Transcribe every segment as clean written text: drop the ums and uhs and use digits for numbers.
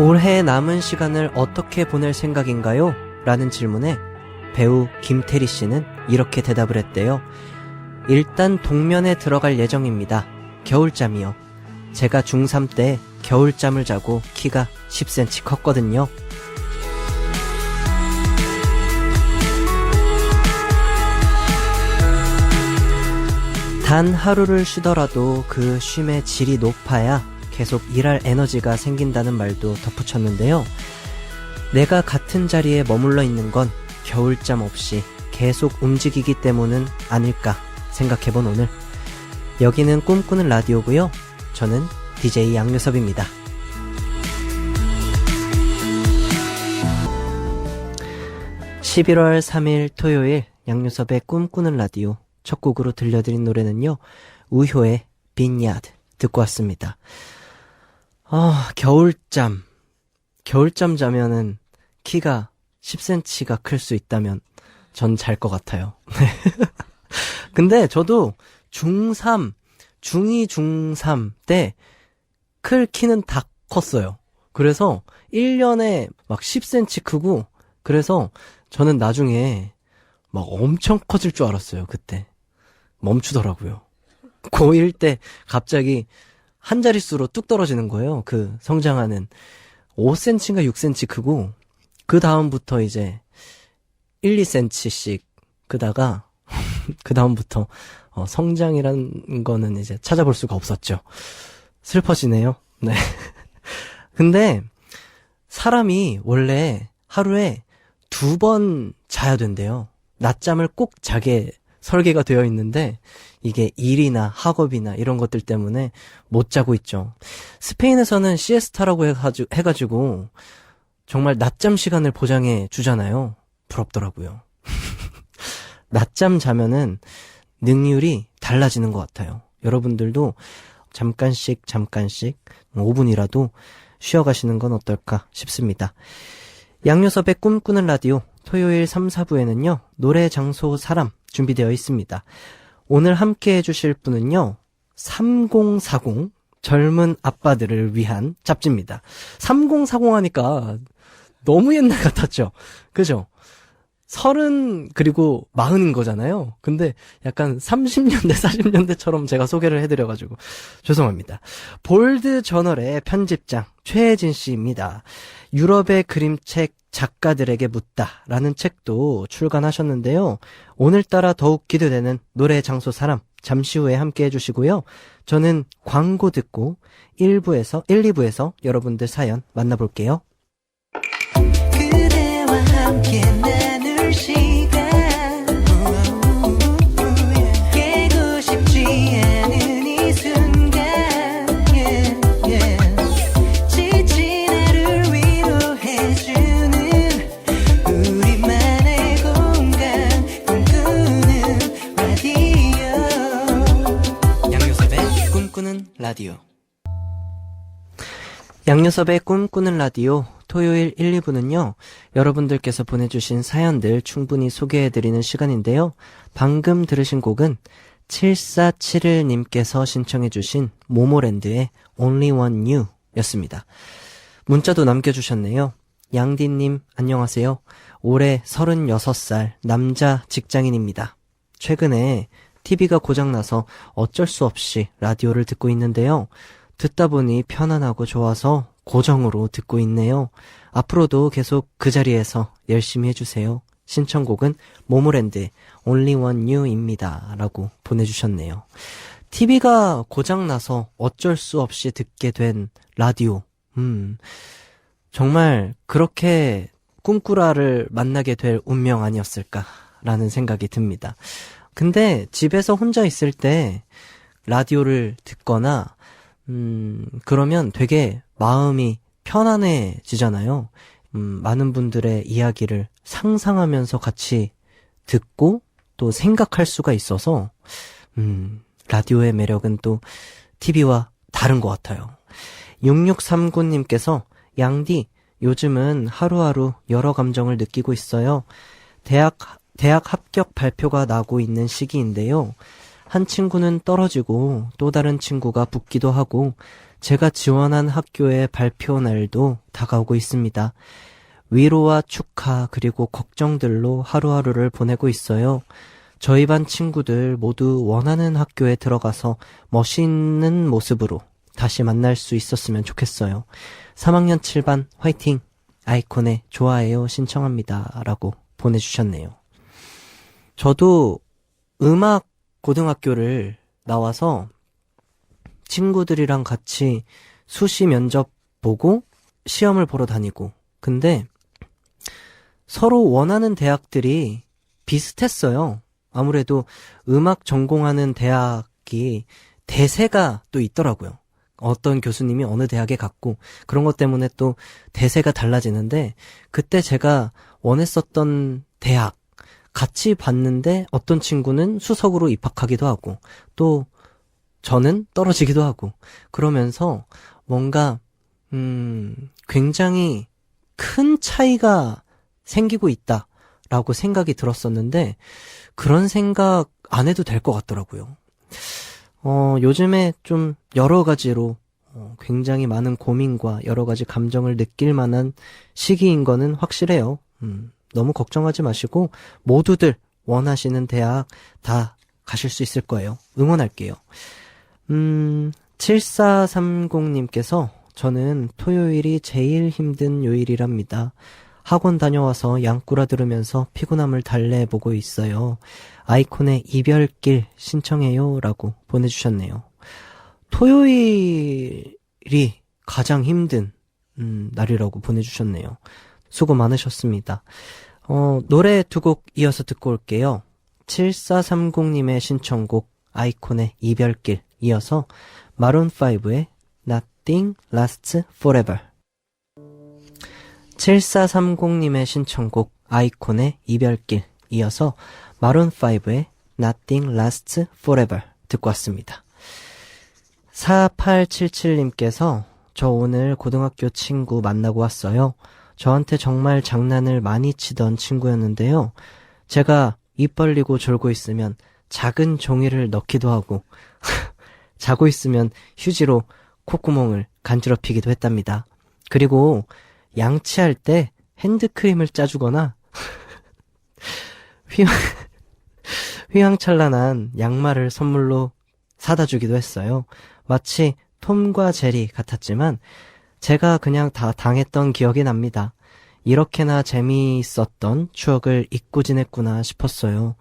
올해 남은 시간을 어떻게 보낼 생각인가요? 라는 질문에 배우 김태리 씨는 이렇게 대답을 했대요. 일단 동면에 들어갈 예정입니다. 겨울잠이요. 제가 중3 때 겨울잠을 자고 키가 10cm 컸거든요. 단 하루를 쉬더라도 그 쉼의 질이 높아야 계속 일할 에너지가 생긴다는 말도 덧붙였는데요. 내가 같은 자리에 머물러 있는 건 겨울잠 없이 계속 움직이기 때문은 아닐까 생각해본 오늘. 여기는 꿈꾸는 라디오고요. 저는 DJ 양요섭입니다. 11월 3일 토요일 양요섭의 꿈꾸는 라디오 첫 곡으로 들려드린 노래는요. 우효의 빈야드 듣고 왔습니다. 겨울잠 자면은 키가 10cm가 클 수 있다면 전 잘 것 같아요. 근데 저도 중2, 중3 때 클 키는 다 컸어요. 그래서 1년에 막 10cm 크고, 그래서 저는 나중에 막 엄청 커질 줄 알았어요. 그때 멈추더라고요. 고1 때 갑자기 한 자릿수로 뚝 떨어지는 거예요. 그 성장하는 5cm인가 6cm 크고, 그 다음부터 이제 1, 2cm씩 크다가 그 다음부터 성장이라는 거는 이제 찾아볼 수가 없었죠. 슬퍼지네요. 네. 근데 사람이 원래 하루에 2번 자야 된대요. 낮잠을 꼭 자게 설계가 되어 있는데 이게 일이나 학업이나 이런 것들 때문에 못 자고 있죠. 스페인에서는 시에스타라고 해가지고 정말 낮잠 시간을 보장해 주잖아요. 부럽더라고요. 낮잠 자면은 능률이 달라지는 것 같아요. 여러분들도 잠깐씩 5분이라도 쉬어가시는 건 어떨까 싶습니다. 양요섭의 꿈꾸는 라디오 토요일 3, 4부에는요. 노래, 장소, 사람 준비되어 있습니다. 오늘 함께 해주실 분은요. 3040 젊은 아빠들을 위한 잡지입니다. 3040 하니까 너무 옛날 같았죠? 그죠? 30 그리고 40인 거잖아요. 근데 약간 30년대 40년대처럼 제가 소개를 해드려가지고 죄송합니다. 볼드 저널의 편집장 최혜진 씨입니다. 유럽의 그림책 작가들에게 묻다라는 책도 출간하셨는데요. 오늘따라 더욱 기대되는 노래, 장소, 사람 잠시 후에 함께 해주시고요. 저는 광고 듣고 1, 2부에서 여러분들 사연 만나볼게요. 그대와 함께 나눌 시간 깨고 싶지 않은 이 순간 지친 하루를 위로해주는 우리만의 공간 꿈꾸는 라디오 양요섭의 꿈꾸는 라디오. 양요섭의 꿈꾸는 라디오 토요일 1, 2부는요. 여러분들께서 보내주신 사연들 충분히 소개해드리는 시간인데요. 방금 들으신 곡은 7471님께서 신청해주신 모모랜드의 Only One You 였습니다. 문자도 남겨주셨네요. 양디님 안녕하세요. 올해 36살 남자 직장인입니다. 최근에 TV가 고장나서 어쩔 수 없이 라디오를 듣고 있는데요. 듣다 보니 편안하고 좋아서 고정으로 듣고 있네요. 앞으로도 계속 그 자리에서 열심히 해주세요. 신청곡은 모모랜드의 Only One You입니다. 라고 보내주셨네요. TV가 고장나서 어쩔 수 없이 듣게 된 라디오. 정말 그렇게 꿈꾸라를 만나게 될 운명 아니었을까라는 생각이 듭니다. 근데 집에서 혼자 있을 때 라디오를 듣거나 그러면 되게 마음이 편안해지잖아요. 많은 분들의 이야기를 상상하면서 같이 듣고 또 생각할 수가 있어서 라디오의 매력은 또 TV와 다른 것 같아요. 6639님께서 양디 요즘은 하루하루 여러 감정을 느끼고 있어요. 대학 합격 발표가 나고 있는 시기인데요. 한 친구는 떨어지고 또 다른 친구가 붙기도 하고 제가 지원한 학교의 발표 날도 다가오고 있습니다. 위로와 축하 그리고 걱정들로 하루하루를 보내고 있어요. 저희 반 친구들 모두 원하는 학교에 들어가서 멋있는 모습으로 다시 만날 수 있었으면 좋겠어요. 3학년 7반 화이팅! 아이콘의 좋아해요 신청합니다. 라고 보내주셨네요. 저도 음악 고등학교를 나와서 친구들이랑 같이 수시 면접 보고 시험을 보러 다니고, 근데 서로 원하는 대학들이 비슷했어요. 아무래도 음악 전공하는 대학이 대세가 또 있더라고요. 어떤 교수님이 어느 대학에 갔고 그런 것 때문에 또 대세가 달라지는데, 그때 제가 원했었던 대학 같이 봤는데 어떤 친구는 수석으로 입학하기도 하고 또 저는 떨어지기도 하고, 그러면서 뭔가 굉장히 큰 차이가 생기고 있다라고 생각이 들었었는데, 그런 생각 안 해도 될 것 같더라고요. 요즘에 좀 여러 가지로 굉장히 많은 고민과 여러 가지 감정을 느낄 만한 시기인 거는 확실해요. 너무 걱정하지 마시고 모두들 원하시는 대학 다 가실 수 있을 거예요. 응원할게요. 7430님께서 저는 토요일이 제일 힘든 요일이랍니다. 학원 다녀와서 양꾸라 들으면서 피곤함을 달래보고 있어요. 아이콘의 이별길 신청해요 라고 보내주셨네요. 토요일이 가장 힘든 날이라고 보내주셨네요. 수고 많으셨습니다. 노래 두 곡 이어서 듣고 올게요. 7430님의 신청곡 아이콘의 이별길, 이어서 마룬5의 Nothing Lasts Forever. 7430님의 신청곡 아이콘의 이별길, 이어서 마룬5의 Nothing Lasts Forever 듣고 왔습니다. 4877님께서 저 오늘 고등학교 친구 만나고 왔어요. 저한테 정말 장난을 많이 치던 친구였는데요. 제가 입 벌리고 졸고 있으면 작은 종이를 넣기도 하고 자고 있으면 휴지로 콧구멍을 간지럽히기도 했답니다. 그리고 양치할 때 핸드크림을 짜주거나 휘황찬란한 양말을 선물로 사다 주기도 했어요. 마치 톰과 제리 같았지만 제가 그냥 다 당했던 기억이 납니다. 이렇게나 재미있었던 추억을 잊고 지냈구나 싶었어요.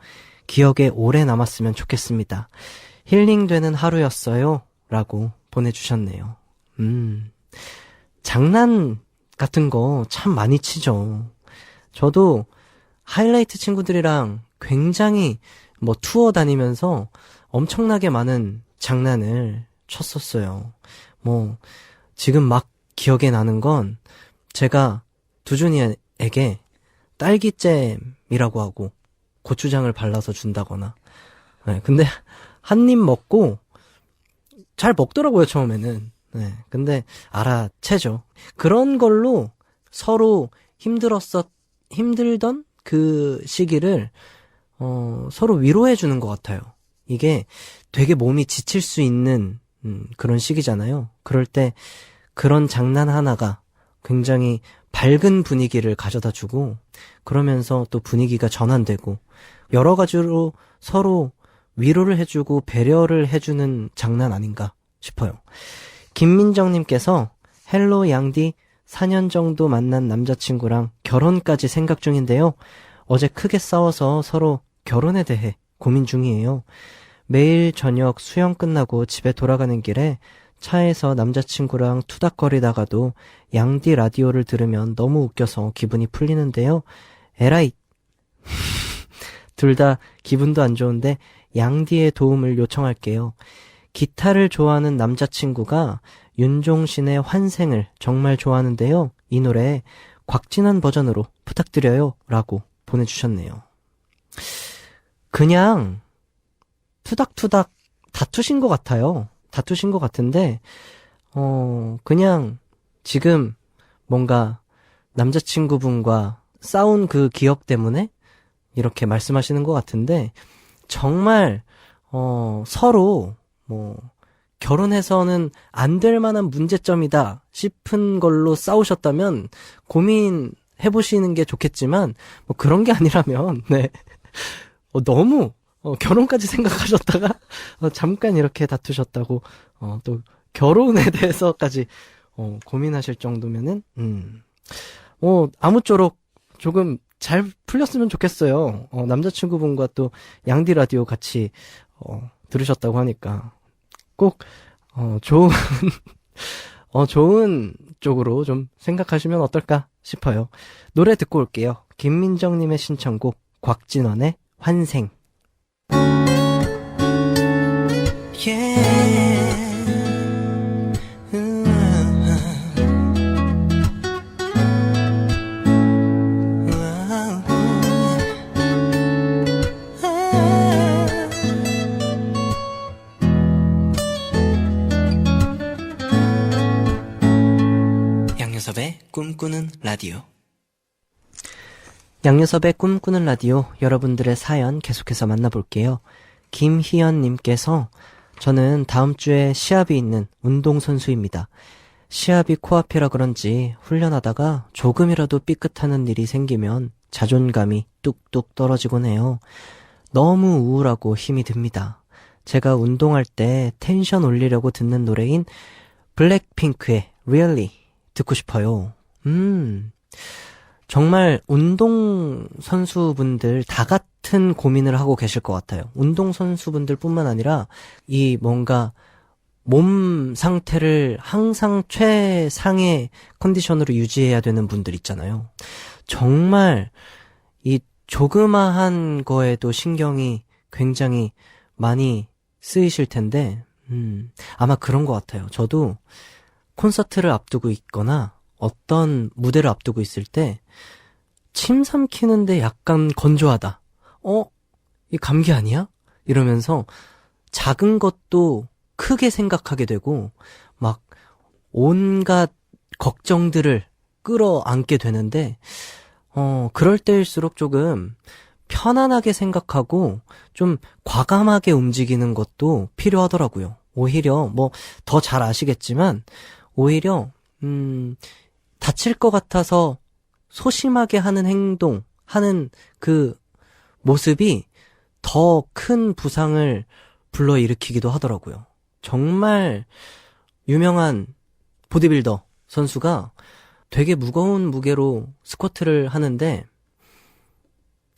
기억에 오래 남았으면 좋겠습니다. 힐링되는 하루였어요 라고 보내주셨네요. 장난 같은 거 참 많이 치죠. 저도 하이라이트 친구들이랑 굉장히 투어 다니면서 엄청나게 많은 장난을 쳤었어요. 지금 막 기억에 나는 건 제가 두준이에게 딸기잼이라고 하고 고추장을 발라서 준다거나, 네, 근데 한 입 먹고 잘 먹더라고요, 처음에는. 네, 근데 알아채죠. 그런 걸로 서로 힘들던 그 시기를 서로 위로해주는 것 같아요. 이게 되게 몸이 지칠 수 있는 그런 시기잖아요. 그럴 때 그런 장난 하나가 굉장히 밝은 분위기를 가져다주고, 그러면서 또 분위기가 전환되고 여러 가지로 서로 위로를 해주고 배려를 해주는 장난 아닌가 싶어요. 김민정님께서 헬로 양디 4년 정도 만난 남자친구랑 결혼까지 생각 중인데요. 어제 크게 싸워서 서로 결혼에 대해 고민 중이에요. 매일 저녁 수영 끝나고 집에 돌아가는 길에 차에서 남자친구랑 투닥거리다가도 양디 라디오를 들으면 너무 웃겨서 기분이 풀리는데요. 에라이 둘 다 기분도 안 좋은데 양디의 도움을 요청할게요. 기타를 좋아하는 남자친구가 윤종신의 환생을 정말 좋아하는데요. 이 노래 곽진원 버전으로 부탁드려요 라고 보내주셨네요. 그냥 투닥투닥 다투신 것 같아요. 다투신 것 같은데 그냥 지금 뭔가 남자친구분과 싸운 그 기억 때문에 이렇게 말씀하시는 것 같은데, 정말 서로 결혼해서는 안 될 만한 문제점이다 싶은 걸로 싸우셨다면 고민해보시는 게 좋겠지만, 뭐 그런 게 아니라면, 네. 너무, 결혼까지 생각하셨다가, 잠깐 이렇게 다투셨다고, 또, 결혼에 대해서까지, 고민하실 정도면은, 아무쪼록 조금 잘 풀렸으면 좋겠어요. 남자친구분과 또 양디 라디오 같이 들으셨다고 하니까 꼭 좋은 좋은 쪽으로 좀 생각하시면 어떨까 싶어요. 노래 듣고 올게요. 김민정님의 신청곡 곽진원의 환생. Yeah. 양요섭의 꿈꾸는 라디오. 양요섭의 꿈꾸는 라디오, 여러분들의 사연 계속해서 만나볼게요. 김희연님께서 저는 다음 주에 시합이 있는 운동선수입니다. 시합이 코앞이라 그런지 훈련하다가 조금이라도 삐끗하는 일이 생기면 자존감이 뚝뚝 떨어지곤 해요. 너무 우울하고 힘이 듭니다. 제가 운동할 때 텐션 올리려고 듣는 노래인 블랙핑크의 Really 듣고 싶어요. 정말 운동선수분들 다 같은 고민을 하고 계실 것 같아요. 운동선수분들 뿐만 아니라 이 뭔가 몸 상태를 항상 최상의 컨디션으로 유지해야 되는 분들 있잖아요. 정말 이 조그마한 거에도 신경이 굉장히 많이 쓰이실 텐데, 아마 그런 것 같아요. 저도 콘서트를 앞두고 있거나 어떤 무대를 앞두고 있을 때 침 삼키는데 약간 건조하다. 이 감기 아니야? 이러면서 작은 것도 크게 생각하게 되고 막 온갖 걱정들을 끌어안게 되는데 그럴 때일수록 조금 편안하게 생각하고 좀 과감하게 움직이는 것도 필요하더라고요. 오히려 뭐 더 잘 아시겠지만 오히려 다칠 것 같아서 소심하게 하는 행동, 하는 그 모습이 더 큰 부상을 불러일으키기도 하더라고요. 정말 유명한 보디빌더 선수가 되게 무거운 무게로 스쿼트를 하는데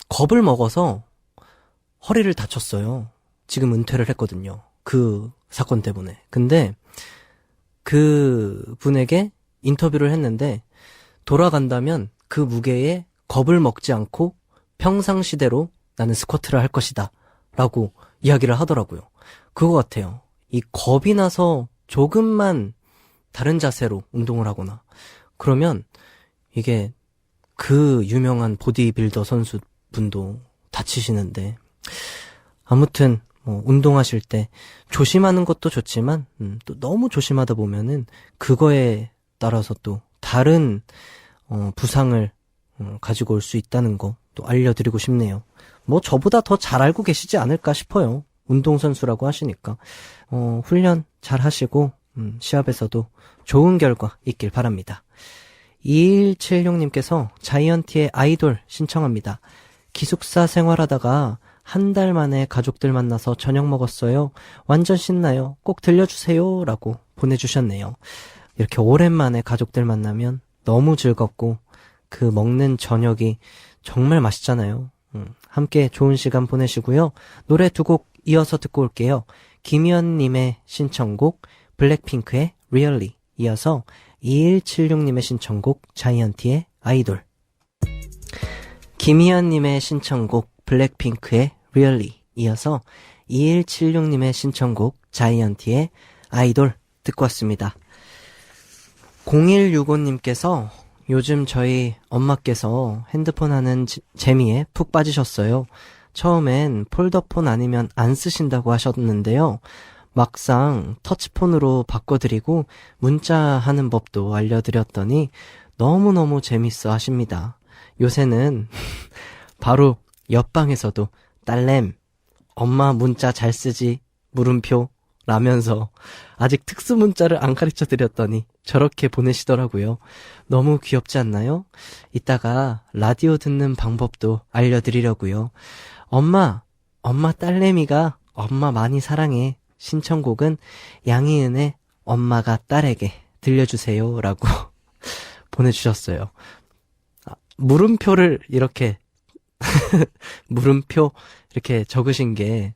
겁을 먹어서 허리를 다쳤어요. 지금 은퇴를 했거든요. 그 사건 때문에. 근데 그 분에게 인터뷰를 했는데 돌아간다면 그 무게에 겁을 먹지 않고 평상시대로 나는 스쿼트를 할 것이다 라고 이야기를 하더라고요. 그거 같아요. 이 겁이 나서 조금만 다른 자세로 운동을 하거나 그러면 이게 그 유명한 보디빌더 선수분도 다치시는데 아무튼 운동하실 때 조심하는 것도 좋지만 또 너무 조심하다 보면은 그거에 따라서 또 다른 부상을 가지고 올 수 있다는 거 또 알려드리고 싶네요. 뭐 저보다 더 잘 알고 계시지 않을까 싶어요. 운동선수라고 하시니까 훈련 잘 하시고 시합에서도 좋은 결과 있길 바랍니다. 2176님께서 자이언티의 아이돌 신청합니다. 기숙사 생활하다가 한 달 만에 가족들 만나서 저녁 먹었어요. 완전 신나요. 꼭 들려주세요. 라고 보내주셨네요. 이렇게 오랜만에 가족들 만나면 너무 즐겁고 그 먹는 저녁이 정말 맛있잖아요. 함께 좋은 시간 보내시고요. 노래 두 곡 이어서 듣고 올게요. 김희연님의 신청곡 블랙핑크의 Really, 이어서 2176님의 신청곡 자이언티의 아이돌. 김희연님의 신청곡 블랙핑크의 Really, 이어서 2176님의 신청곡 자이언티의 아이돌 듣고 왔습니다. 0165님께서 요즘 저희 엄마께서 핸드폰 하는 재미에 푹 빠지셨어요. 처음엔 폴더폰 아니면 안 쓰신다고 하셨는데요. 막상 터치폰으로 바꿔드리고 문자하는 법도 알려드렸더니 너무너무 재밌어 하십니다. 요새는 바로 옆방에서도 딸램, 엄마 문자 잘 쓰지, 물음표 라면서 아직 특수 문자를 안 가르쳐 드렸더니 저렇게 보내시더라고요. 너무 귀엽지 않나요? 이따가 라디오 듣는 방법도 알려드리려고요. 엄마 딸내미가 엄마 많이 사랑해. 신청곡은 양희은의 엄마가 딸에게 들려주세요 라고 보내주셨어요. 물음표를 이렇게 물음표 이렇게 적으신 게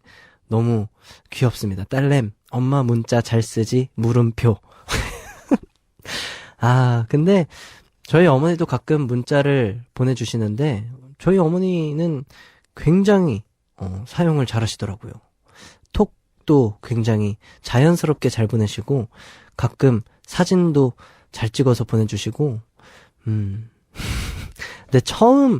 너무 귀엽습니다. 딸냄 엄마 문자 잘 쓰지 물음표. 근데 저희 어머니도 가끔 문자를 보내주시는데 저희 어머니는 굉장히 사용을 잘 하시더라고요. 톡도 굉장히 자연스럽게 잘 보내시고 가끔 사진도 잘 찍어서 보내주시고 근데 처음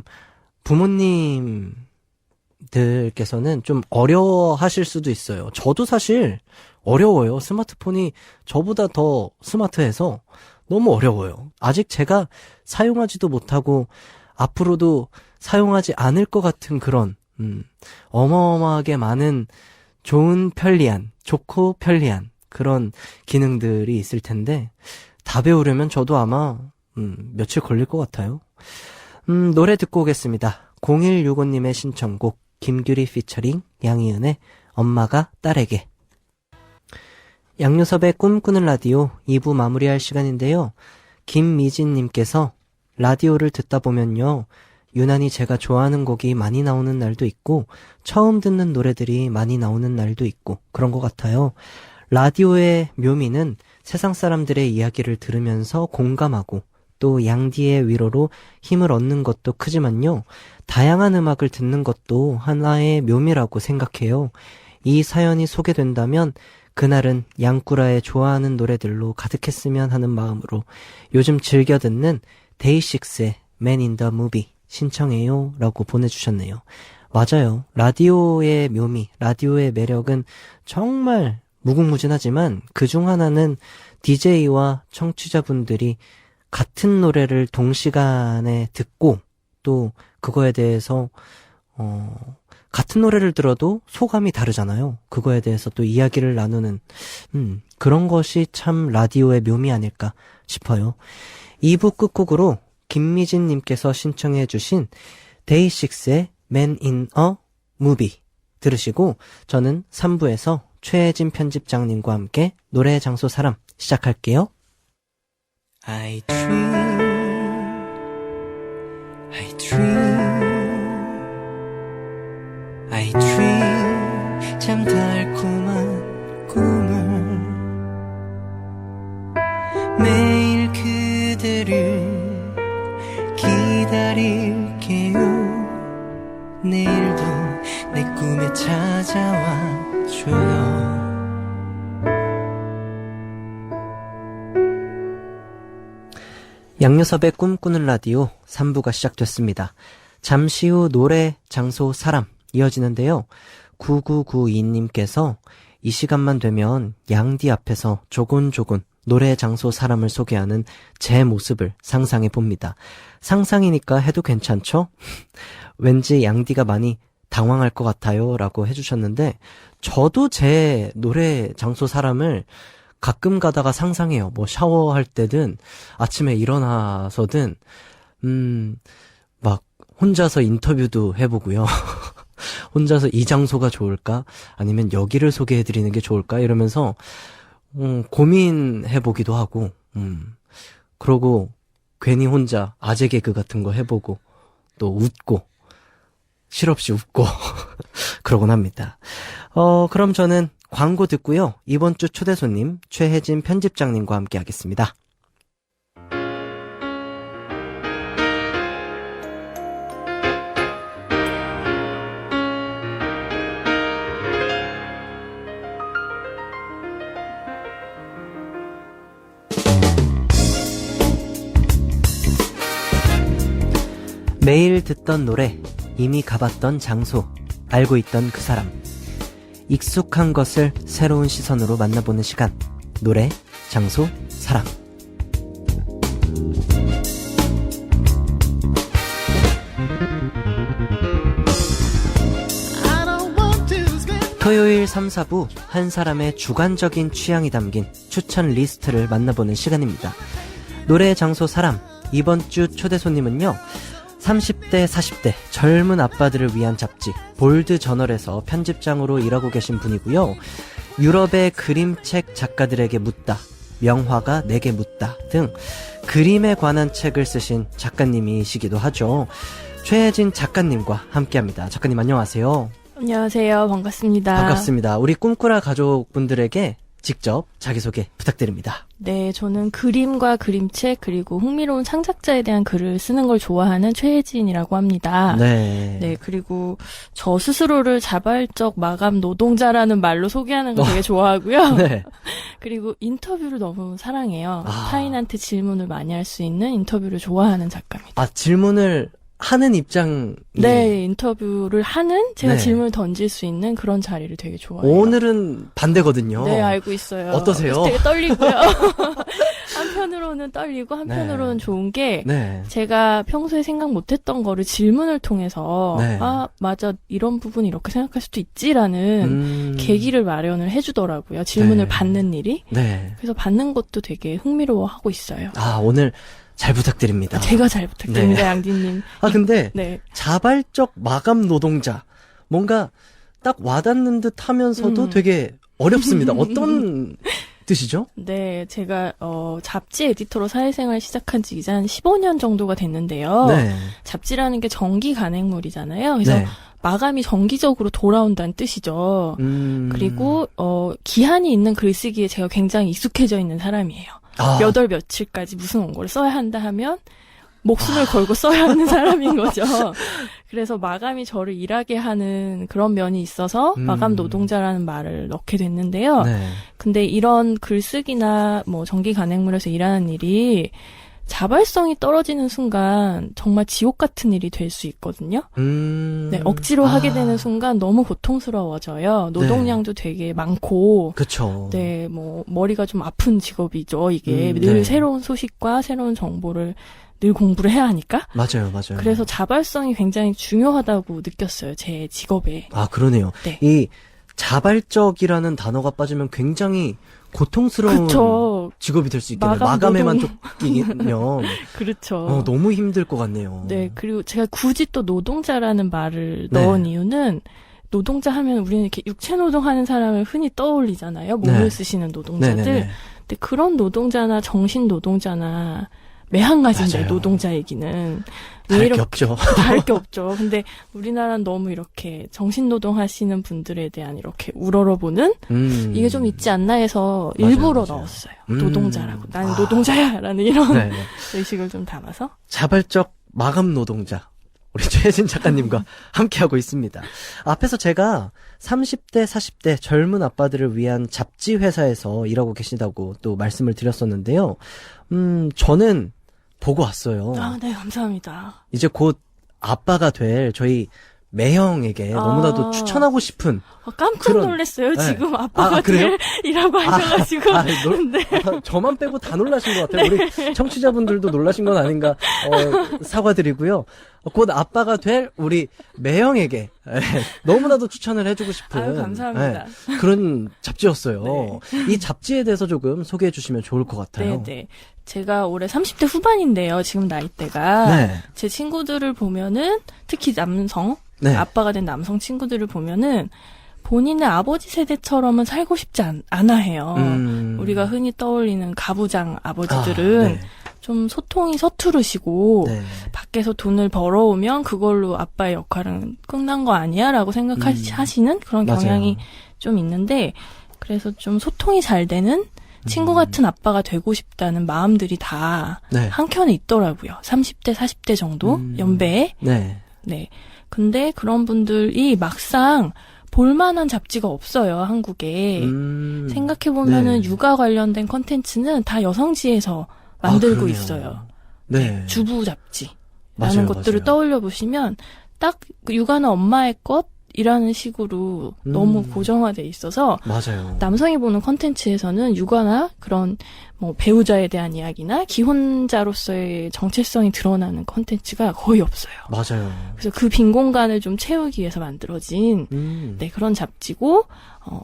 부모님들께서는 좀 어려워하실 수도 있어요. 저도 사실 어려워요. 스마트폰이 저보다 더 스마트해서 너무 어려워요. 아직 제가 사용하지도 못하고 앞으로도 사용하지 않을 것 같은 그런 어마어마하게 많은 좋고 편리한 그런 기능들이 있을 텐데 다 배우려면 저도 아마 며칠 걸릴 것 같아요. 노래 듣고 오겠습니다. 0165님의 신청곡 김규리 피처링 양희은의 엄마가 딸에게. 양요섭의 꿈꾸는 라디오 2부 마무리할 시간인데요. 김미진님께서 라디오를 듣다 보면요. 유난히 제가 좋아하는 곡이 많이 나오는 날도 있고 처음 듣는 노래들이 많이 나오는 날도 있고 그런 것 같아요. 라디오의 묘미는 세상 사람들의 이야기를 들으면서 공감하고 또 양디의 위로로 힘을 얻는 것도 크지만요. 다양한 음악을 듣는 것도 하나의 묘미라고 생각해요. 이 사연이 소개된다면 그날은 양꾸라의 좋아하는 노래들로 가득했으면 하는 마음으로 요즘 즐겨 듣는 데이식스의 Man in the Movie 신청해요 라고 보내주셨네요. 맞아요. 라디오의 묘미, 라디오의 매력은 정말 무궁무진하지만 그중 하나는 DJ와 청취자분들이 같은 노래를 동시간에 듣고 또 그거에 대해서 같은 노래를 들어도 소감이 다르잖아요. 그거에 대해서 또 이야기를 나누는 그런 것이 참 라디오의 묘미 아닐까 싶어요. 2부 끝곡으로 김미진님께서 신청해 주신 데이식스의 Man in a Movie 들으시고 저는 3부에서 최혜진 편집장님과 함께 노래 장소 사람 시작할게요. I dream 참 달콤한 꿈을 매일 그대를 기다릴게요. 내일도 내 꿈에 찾아와 줘요. 양요섭의 꿈꾸는 라디오 3부가 시작됐습니다. 잠시 후 노래, 장소, 사람 이어지는데요. 9992님께서 이 시간만 되면 양디 앞에서 조곤조곤 노래, 장소, 사람을 소개하는 제 모습을 상상해 봅니다. 상상이니까 해도 괜찮죠? 왠지 양디가 많이 당황할 것 같아요 라고 해주셨는데 저도 제 노래, 장소, 사람을 가끔 가다가 상상해요. 뭐 샤워할 때든 아침에 일어나서든 막 혼자서 인터뷰도 해보고요. 혼자서 이 장소가 좋을까? 아니면 여기를 소개해드리는 게 좋을까? 이러면서 고민해보기도 하고 그러고 괜히 혼자 아재 개그 같은 거 해보고 또 웃고 실없이 웃고 그러곤 합니다. 그럼 저는 광고 듣고요. 이번 주 초대 손님 최혜진 편집장님과 함께 하겠습니다. 매일 듣던 노래, 이미 가봤던 장소, 알고 있던 그 사람. 익숙한 것을 새로운 시선으로 만나보는 시간. 노래, 장소, 사람. 토요일 3, 4부 한 사람의 주관적인 취향이 담긴 추천 리스트를 만나보는 시간입니다. 노래, 장소, 사람. 이번 주 초대 손님은요. 30대, 40대 젊은 아빠들을 위한 잡지 볼드 저널에서 편집장으로 일하고 계신 분이고요. 유럽의 그림책 작가들에게 묻다, 명화가 내게 묻다 등 그림에 관한 책을 쓰신 작가님이시기도 하죠. 최혜진 작가님과 함께합니다. 작가님 안녕하세요. 안녕하세요. 반갑습니다. 반갑습니다. 우리 꿈꾸라 가족분들에게 직접 자기소개 부탁드립니다. 네, 저는 그림과 그림책 그리고 흥미로운 창작자에 대한 글을 쓰는 걸 좋아하는 최혜진이라고 합니다. 네. 네, 그리고 저 스스로를 자발적 마감 노동자라는 말로 소개하는 걸 되게 좋아하고요. 네. 그리고 인터뷰를 너무 사랑해요. 아. 타인한테 질문을 많이 할 수 있는 인터뷰를 좋아하는 작가입니다. 아, 질문을 하는 입장. 네, 인터뷰를 하는 제가 네. 질문을 던질 수 있는 그런 자리를 되게 좋아해요. 오늘은 반대거든요. 네, 알고 있어요. 어떠세요? 되게 떨리고요. 한편으로는 떨리고 한편으로는 네. 좋은 게 네. 제가 평소에 생각 못했던 거를 질문을 통해서 네. 아, 맞아. 이런 부분 이렇게 생각할 수도 있지라는 계기를 마련을 해주더라고요. 질문을 네. 받는 일이. 네. 그래서 받는 것도 되게 흥미로워하고 있어요. 아, 오늘 잘 부탁드립니다. 제가 잘 부탁드립니다, 네. 양디님. 아, 근데 네. 자발적 마감 노동자. 뭔가 딱 와닿는 듯 하면서도 되게 어렵습니다. 어떤 뜻이죠? 네, 제가 잡지 에디터로 사회생활 시작한 지 이제 한 15년 정도가 됐는데요. 네. 잡지라는 게 정기 간행물이잖아요. 그래서 네. 마감이 정기적으로 돌아온다는 뜻이죠. 그리고 기한이 있는 글쓰기에 제가 굉장히 익숙해져 있는 사람이에요. 아. 몇 월 며칠까지 무슨 원고를 써야 한다 하면 목숨을 걸고 써야 하는 사람인 거죠. 그래서 마감이 저를 일하게 하는 그런 면이 있어서 마감 노동자라는 말을 넣게 됐는데요. 네. 근데 근데 이런 글쓰기나 뭐 정기 간행물에서 일하는 일이 자발성이 떨어지는 순간 정말 지옥 같은 일이 될 수 있거든요. 네, 억지로 하게 되는 순간 너무 고통스러워져요. 노동량도 되게 많고. 그쵸. 네, 뭐 머리가 좀 아픈 직업이죠. 이게 늘 네. 새로운 소식과 새로운 정보를 늘 공부를 해야 하니까. 맞아요, 맞아요. 그래서 자발성이 굉장히 중요하다고 느꼈어요. 제 직업에. 아, 그러네요. 네. 이 자발적이라는 단어가 빠지면 굉장히 고통스러운 그쵸. 직업이 될 수 있겠네요. 마감 마감에만 노동. 쫓기면 그렇죠. 너무 힘들 것 같네요. 네, 그리고 제가 굳이 또 노동자라는 말을 네. 넣은 이유는 노동자 하면 우리는 이렇게 육체 노동하는 사람을 흔히 떠올리잖아요. 몸을 네. 쓰시는 노동자들. 네네네. 근데 그런 노동자나 정신 노동자나 매한가지인데 맞아요. 노동자 얘기는 왜 다를 게 이렇게 없죠. 다를 게 없죠. 근데 우리나라는 너무 이렇게 정신 노동 하시는 분들에 대한 이렇게 우러러보는 이게 좀 있지 않나 해서 맞아요, 일부러 맞아요. 넣었어요. 노동자라고. 나는 아. 노동자야라는 이런 네. 의식을 좀 담아서. 자발적 마감 노동자. 우리 최혜진 작가님과 함께하고 있습니다. 앞에서 제가 30대, 40대 젊은 아빠들을 위한 잡지 회사에서 일하고 계시다고 또 말씀을 드렸었는데요. 저는 보고 왔어요. 아, 네, 감사합니다. 이제 곧 아빠가 될 저희 매형에게 너무나도 추천하고 싶은 깜짝 그런- 놀랐어요. 네. 지금 아빠가 그래요? 이라고 하셔가지고. 네. 저만 빼고 다 놀라신 것 같아요. 우리 청취자분들도 놀라신 건 아닌가 사과드리고요. 곧 아빠가 될 우리 매형에게 너무나도 추천을 해주고 싶은 아유, 감사합니다. 그런 잡지였어요. 네. 이 잡지에 대해서 조금 소개해 주시면 좋을 것 같아요. 네. 제가 올해 30대 후반인데요. 지금 나이대가. 네. 제 친구들을 보면은 특히 남성, 네. 아빠가 된 남성 친구들을 보면은 본인의 아버지 세대처럼은 살고 싶지 않아 해요. 우리가 흔히 떠올리는 가부장 아버지들은 네. 좀 소통이 서투르시고 네. 밖에서 돈을 벌어오면 그걸로 아빠의 역할은 끝난 거 아니야? 라고 생각하시는 그런 맞아요. 경향이 좀 있는데 그래서 좀 소통이 잘 되는 친구 같은 아빠가 되고 싶다는 마음들이 다 네. 한켠에 있더라고요. 30대, 40대 정도 연배에. 네. 네. 근데 그런 분들이 막상 볼만한 잡지가 없어요, 한국에. 생각해보면은 네. 육아 관련된 컨텐츠는 다 여성지에서 만들고 그러네요. 있어요. 네. 주부 잡지. 맞아요, 라는 것들을 맞아요. 떠올려 보시면 딱 육아는 엄마의 것 이라는 식으로 너무 고정화돼 있어서 맞아요. 남성이 보는 콘텐츠에서는 육아나 그런 뭐 배우자에 대한 이야기나 기혼자로서의 정체성이 드러나는 콘텐츠가 거의 없어요. 맞아요. 그래서 그 빈 공간을 좀 채우기 위해서 만들어진 네, 그런 잡지고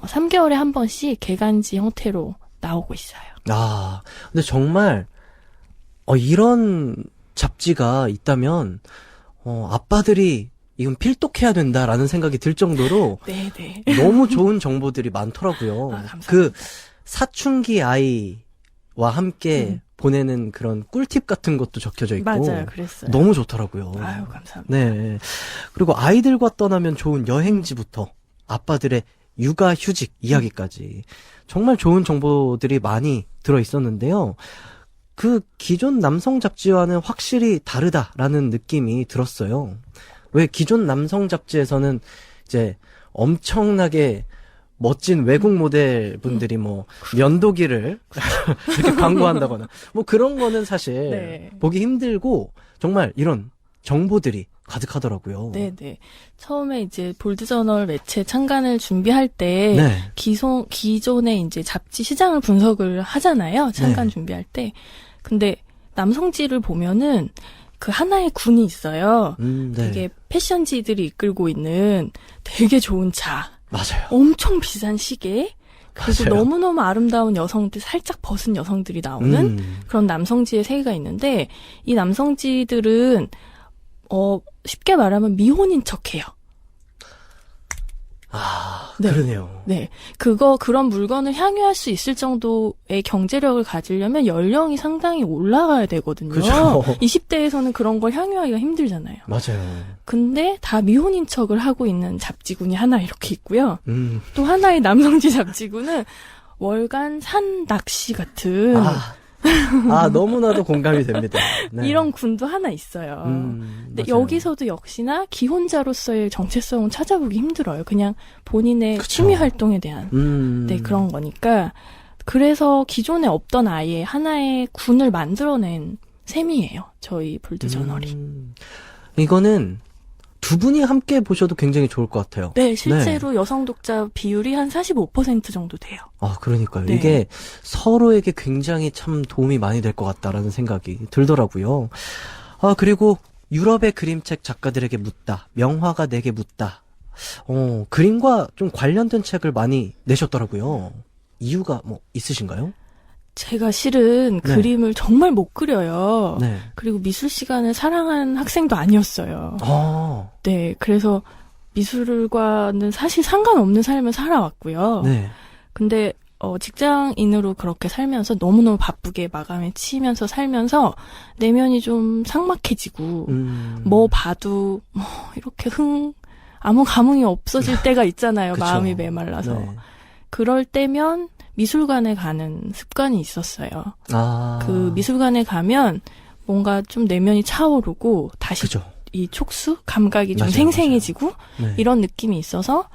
3개월에 한 번씩 개간지 형태로 나오고 있어요. 아, 근데 정말 이런 잡지가 있다면 아빠들이 이건 필독해야 된다라는 생각이 들 정도로 네네. 너무 좋은 정보들이 많더라고요. 감사합니다. 그 사춘기 아이와 함께 보내는 그런 꿀팁 같은 것도 적혀져 있고 맞아요, 그랬어요. 너무 좋더라고요. 아유, 감사합니다. 네. 그리고 아이들과 떠나면 좋은 여행지부터 아빠들의 육아 휴직 이야기까지 정말 좋은 정보들이 많이 들어 있었는데요. 그 기존 남성 잡지와는 확실히 다르다라는 느낌이 들었어요. 왜 기존 남성 잡지에서는 이제 엄청나게 멋진 외국 모델 분들이 뭐 면도기를 이렇게 광고한다거나 뭐 그런 거는 사실 네. 보기 힘들고 정말 이런 정보들이 가득하더라고요. 네네. 처음에 이제 볼드저널 매체 창간을 준비할 때 네. 기존의 이제 잡지 시장을 분석을 하잖아요. 창간 네. 준비할 때. 근데 남성지를 보면은 그 하나의 군이 있어요. 네. 되게 패션지들이 이끌고 있는 되게 좋은 차. 맞아요. 엄청 비싼 시계. 그리고 맞아요. 너무너무 아름다운 여성들, 살짝 벗은 여성들이 나오는 그런 남성지의 세계가 있는데, 이 남성지들은, 쉽게 말하면 미혼인 척해요. 아, 네. 그러네요. 네. 그런 물건을 향유할 수 있을 정도의 경제력을 가지려면 연령이 상당히 올라가야 되거든요. 그죠. 20대에서는 그런 걸 향유하기가 힘들잖아요. 맞아요. 근데 다 미혼인 척을 하고 있는 잡지군이 하나 이렇게 있고요. 음. 또 하나의 남성지 잡지군은 월간 산 낚시 같은 너무나도 공감이 됩니다. 네. 이런 군도 하나 있어요. 근데 맞아요. 여기서도 역시나 기혼자로서의 정체성은 찾아보기 힘들어요. 그냥 본인의 그쵸. 취미 활동에 대한 네, 그런 거니까. 그래서 기존에 없던 아예 하나의 군을 만들어낸 셈이에요. 저희 볼드저널이. 이거는 두 분이 함께 보셔도 굉장히 좋을 것 같아요. 네, 실제로 여성 독자 비율이 한 45% 정도 돼요. 아, 그러니까요. 네. 이게 서로에게 굉장히 참 도움이 많이 될 것 같다라는 생각이 들더라고요. 그리고 유럽의 그림책 작가들에게 묻다. 명화가 내게 묻다. 그림과 좀 관련된 책을 많이 내셨더라고요. 이유가 뭐 있으신가요? 제가 실은 네. 그림을 정말 못 그려요. 네. 그리고 미술 시간을 사랑한 학생도 아니었어요. 네, 그래서 미술과는 사실 상관없는 삶을 살아왔고요. 네. 근데 직장인으로 그렇게 살면서 너무너무 바쁘게 마감에 치이면서 살면서 내면이 좀 삭막해지고 뭐 봐도 뭐 이렇게 아무 감흥이 없어질 때가 있잖아요. 그쵸. 마음이 메말라서. 네. 그럴 때면 미술관에 가는 습관이 있었어요. 그 미술관에 가면 뭔가 좀 내면이 차오르고 다시 그죠. 이 촉수? 감각이 좀 맞아요, 생생해지고 네. 이런 느낌이 있어서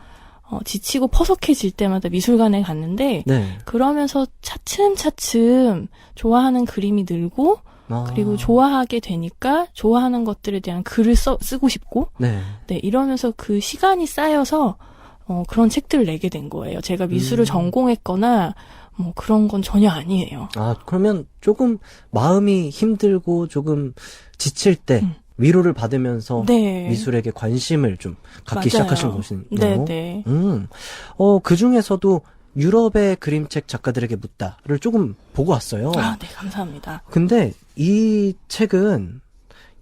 지치고 퍼석해질 때마다 미술관에 갔는데 네. 그러면서 차츰차츰 좋아하는 그림이 늘고 그리고 좋아하게 되니까 좋아하는 것들에 대한 글을 쓰고 싶고 네. 네, 이러면서 그 시간이 쌓여서 그런 책들을 내게 된 거예요. 제가 미술을 전공했거나 뭐 그런 건 전혀 아니에요. 그러면 조금 마음이 힘들고 조금 지칠 때 위로를 받으면서 네. 미술에게 관심을 좀 갖기 맞아요. 시작하신 것이네요. 네. 그 중에서도 유럽의 그림책 작가들에게 묻다를 조금 보고 왔어요. 네, 감사합니다. 근데 이 책은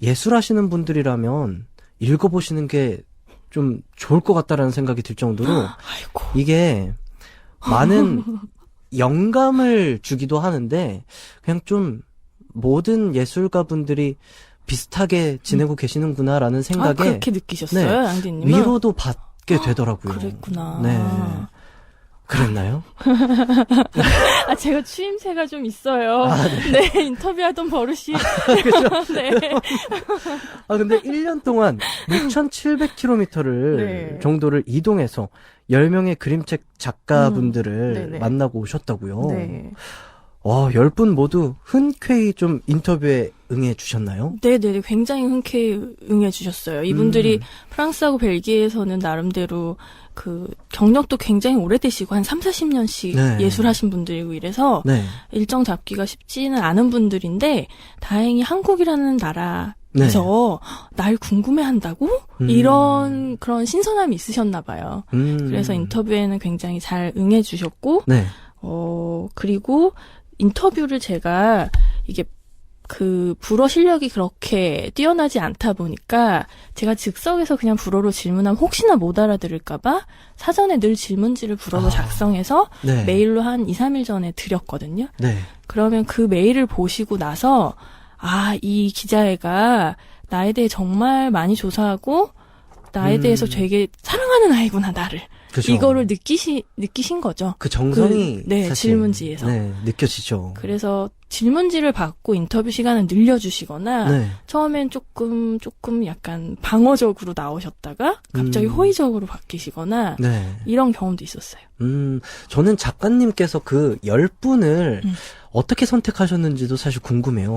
예술하시는 분들이라면 읽어보시는 게 좀 좋을 것 같다라는 생각이 들 정도로 아이고. 이게 많은 영감을 주기도 하는데 그냥 좀 모든 예술가 분들이 비슷하게 지내고 계시는구나라는 생각에 그렇게 느끼셨어요, 양디님은? 위로도 받게 되더라고요. 그랬구나. 네. 그랬나요? 제가 추임새가 좀 있어요. 네. 인터뷰하던 버릇이. 그죠? 네. 근데 1년 동안 6,700km를 네. 정도를 이동해서 10명의 그림책 작가분들을 네네. 만나고 오셨다고요. 네. 와, 10분 모두 흔쾌히 좀 인터뷰에 응해 주셨나요? 네네, 굉장히 흔쾌히 응해주셨어요. 이분들이 프랑스하고 벨기에에서는 나름대로 그 경력도 굉장히 오래되시고 한 3, 40년씩 네. 예술하신 분들이고 이래서 네. 일정 잡기가 쉽지는 않은 분들인데 다행히 한국이라는 나라에서 네. 날 궁금해한다고? 이런 그런 신선함이 있으셨나 봐요. 그래서 인터뷰에는 굉장히 잘 응해주셨고 네. 그리고 인터뷰를 제가 이게 그 불어 실력이 그렇게 뛰어나지 않다 보니까 제가 즉석에서 그냥 불어로 질문하면 혹시나 못 알아들을까봐 사전에 늘 질문지를 불어로 작성해서 네. 메일로 한 2, 3일 전에 드렸거든요. 네. 그러면 그 메일을 보시고 나서 이 기자애가 나에 대해 정말 많이 조사하고 나에 대해서 되게 사랑하는 아이구나, 나를. 그죠. 이거를 느끼신 거죠. 그 정성이 네, 사실, 질문지에서. 네, 느껴지죠. 그래서 질문지를 받고 인터뷰 시간을 늘려주시거나 네. 처음엔 조금 약간 방어적으로 나오셨다가 갑자기 호의적으로 바뀌시거나 네. 이런 경험도 있었어요. 저는 작가님께서 그 10분을 어떻게 선택하셨는지도 사실 궁금해요.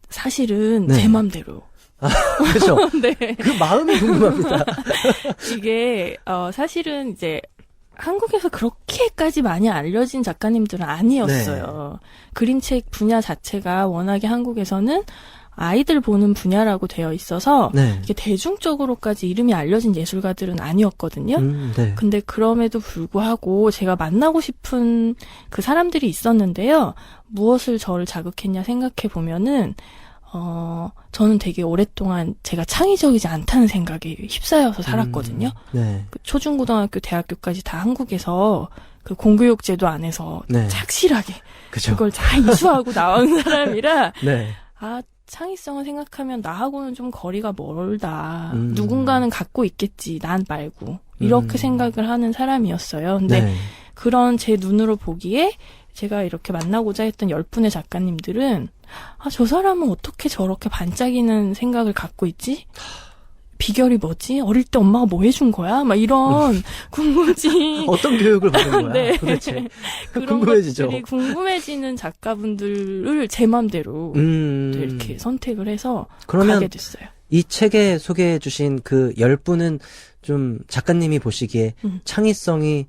사실은 네. 제 맘대로. 그죠? 네. 그 마음이 궁금합니다. 이게 사실은 이제 한국에서 그렇게까지 많이 알려진 작가님들은 아니었어요. 그림책 분야 자체가 워낙에 한국에서는 아이들 보는 분야라고 되어 있어서 네. 이게 대중적으로까지 이름이 알려진 예술가들은 아니었거든요. 네. 근데 그럼에도 불구하고 제가 만나고 싶은 그 사람들이 있었는데요. 무엇을 저를 자극했냐 생각해 보면은 저는 되게 오랫동안 제가 창의적이지 않다는 생각에 휩싸여서 살았거든요. 네. 그 초중고등학교, 대학교까지 다 한국에서 그 공교육 제도 안에서 네. 착실하게 그죠. 그걸 다 이수하고 나온 사람이라 네. 창의성을 생각하면 나하고는 좀 거리가 멀다. 누군가는 갖고 있겠지, 난 말고. 이렇게 생각을 하는 사람이었어요. 근데 네. 그런 제 눈으로 보기에 제가 이렇게 만나고자 했던 10분의 작가님들은 저 사람은 어떻게 저렇게 반짝이는 생각을 갖고 있지? 비결이 뭐지? 어릴 때 엄마가 뭐 해준 거야? 막 이런 궁금증이 어떤 교육을 받은 거야? 네. 도대체. 그런 궁금해지죠. 것들이 궁금해지는 작가분들을 제 맘대로 또 이렇게 선택을 해서 그러면 가게 됐어요. 이 책에 소개해 주신 그 10분은 좀 작가님이 보시기에 창의성이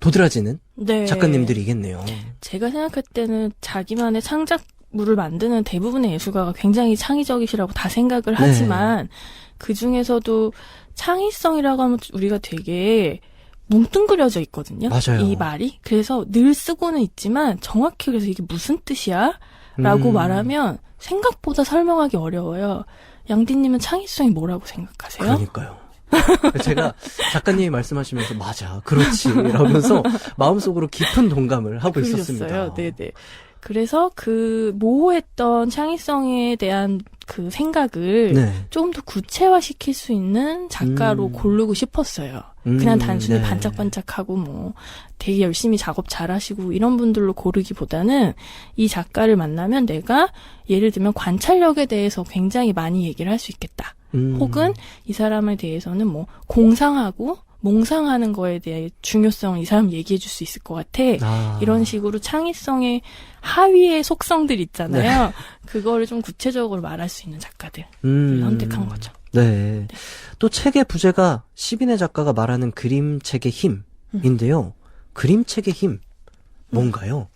도드라지는 네. 작가님들이겠네요. 제가 생각할 때는 자기만의 창작물을 만드는 대부분의 예술가가 굉장히 창의적이시라고 다 생각을 하지만 그 중에서도 창의성이라고 하면 우리가 되게 뭉뚱그려져 있거든요. 맞아요. 이 말이. 그래서 늘 쓰고는 있지만 정확히 그래서 이게 무슨 뜻이야? 라고 말하면 생각보다 설명하기 어려워요. 양디님은 창의성이 뭐라고 생각하세요? 그러니까요. 제가 작가님이 말씀하시면서 맞아, 그렇지 이러면서 마음속으로 깊은 동감을 하고 있었습니다. 네네. 그래서 그 모호했던 창의성에 대한 그 생각을 좀 더 구체화시킬 수 있는 작가로 고르고 싶었어요. 그냥 단순히 반짝반짝하고 뭐 되게 열심히 작업 잘하시고 이런 분들로 고르기보다는 이 작가를 만나면 내가 예를 들면 관찰력에 대해서 굉장히 많이 얘기를 할 수 있겠다. 혹은 이 사람에 대해서는 뭐 공상하고 몽상하는 거에 대해 중요성을 이 사람 얘기해 줄 수 있을 것 같아. 이런 식으로 창의성의 하위의 속성들 있잖아요. 그거를 좀 구체적으로 말할 수 있는 작가들을 선택한 거죠. 네. 또 책의 부제가 시빈의 작가가 말하는 그림책의 힘인데요. 그림책의 힘 뭔가요?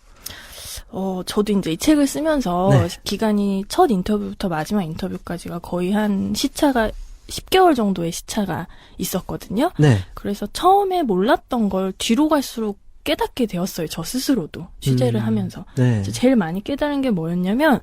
저도 이제 이 책을 쓰면서 기간이 첫 인터뷰부터 마지막 인터뷰까지가 거의 한 시차가 10개월 정도의 시차가 있었거든요. 네. 그래서 처음에 몰랐던 걸 뒤로 갈수록 깨닫게 되었어요. 저 스스로도 취재를 하면서. 네. 제일 많이 깨달은 게 뭐였냐면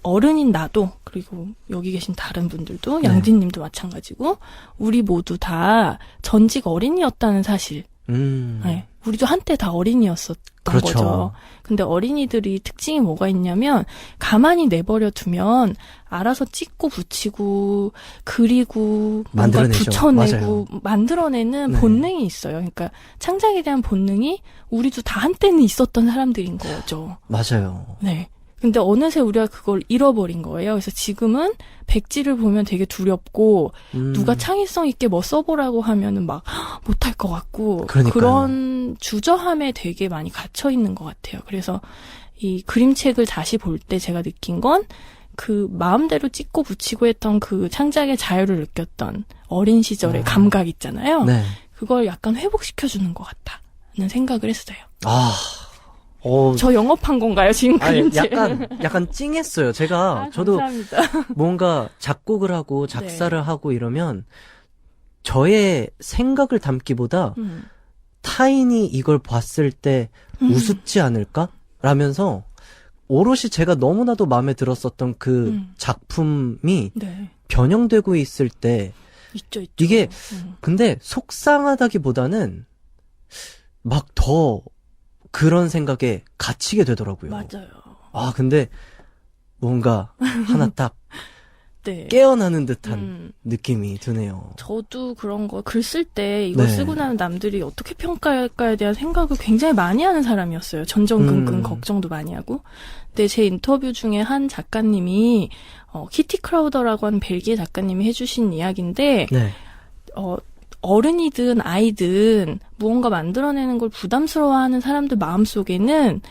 어른인 나도 그리고 여기 계신 다른 분들도 양진님도 마찬가지고 우리 모두 다 전직 어린이였다는 사실. 네. 우리도 한때 다 어린이였었던 거죠. 근데 어린이들이 특징이 뭐가 있냐면 가만히 내버려 두면 알아서 찍고 붙이고 그리고 뭔가 붙여내고 만들어내는 본능이 있어요. 그러니까 창작에 대한 본능이 우리도 다 한때는 있었던 사람들인 거죠. 맞아요. 네. 근데 어느새 우리가 그걸 잃어버린 거예요. 그래서 지금은 백지를 보면 되게 두렵고 누가 창의성 있게 뭐 써보라고 하면은 막 못할 것 같고 그러니까요. 그런 주저함에 되게 많이 갇혀 있는 것 같아요. 그래서 이 그림책을 다시 볼 때 제가 느낀 건 그 마음대로 찍고 붙이고 했던 그 창작의 자유를 느꼈던 어린 시절의 감각 있잖아요. 네. 그걸 약간 회복시켜주는 것 같다는 생각을 했어요. 저 영업한 건가요, 지금 그림책? 약간 찡했어요. 제가, 저도 감사합니다. 뭔가 작곡을 하고 작사를 하고 이러면 저의 생각을 담기보다 타인이 이걸 봤을 때 우습지 않을까? 라면서 오롯이 제가 너무나도 마음에 들었었던 그 작품이 네. 변형되고 있을 때 있죠. 이게 근데 속상하다기보다는 막 더 그런 생각에 갇히게 되더라고요. 맞아요. 근데 뭔가 하나 딱 네. 깨어나는 듯한 느낌이 드네요. 저도 그런 거 글 쓸 때 이거 네. 쓰고 나면 남들이 어떻게 평가할까에 대한 생각을 굉장히 많이 하는 사람이었어요. 전전긍긍 걱정도 많이 하고. 근데 제 인터뷰 중에 한 작가님이 키티 크라우더라고 하는 벨기에 작가님이 해주신 이야기인데 네. 어른이든 아이든 무언가 만들어내는 걸 부담스러워하는 사람들 마음속에는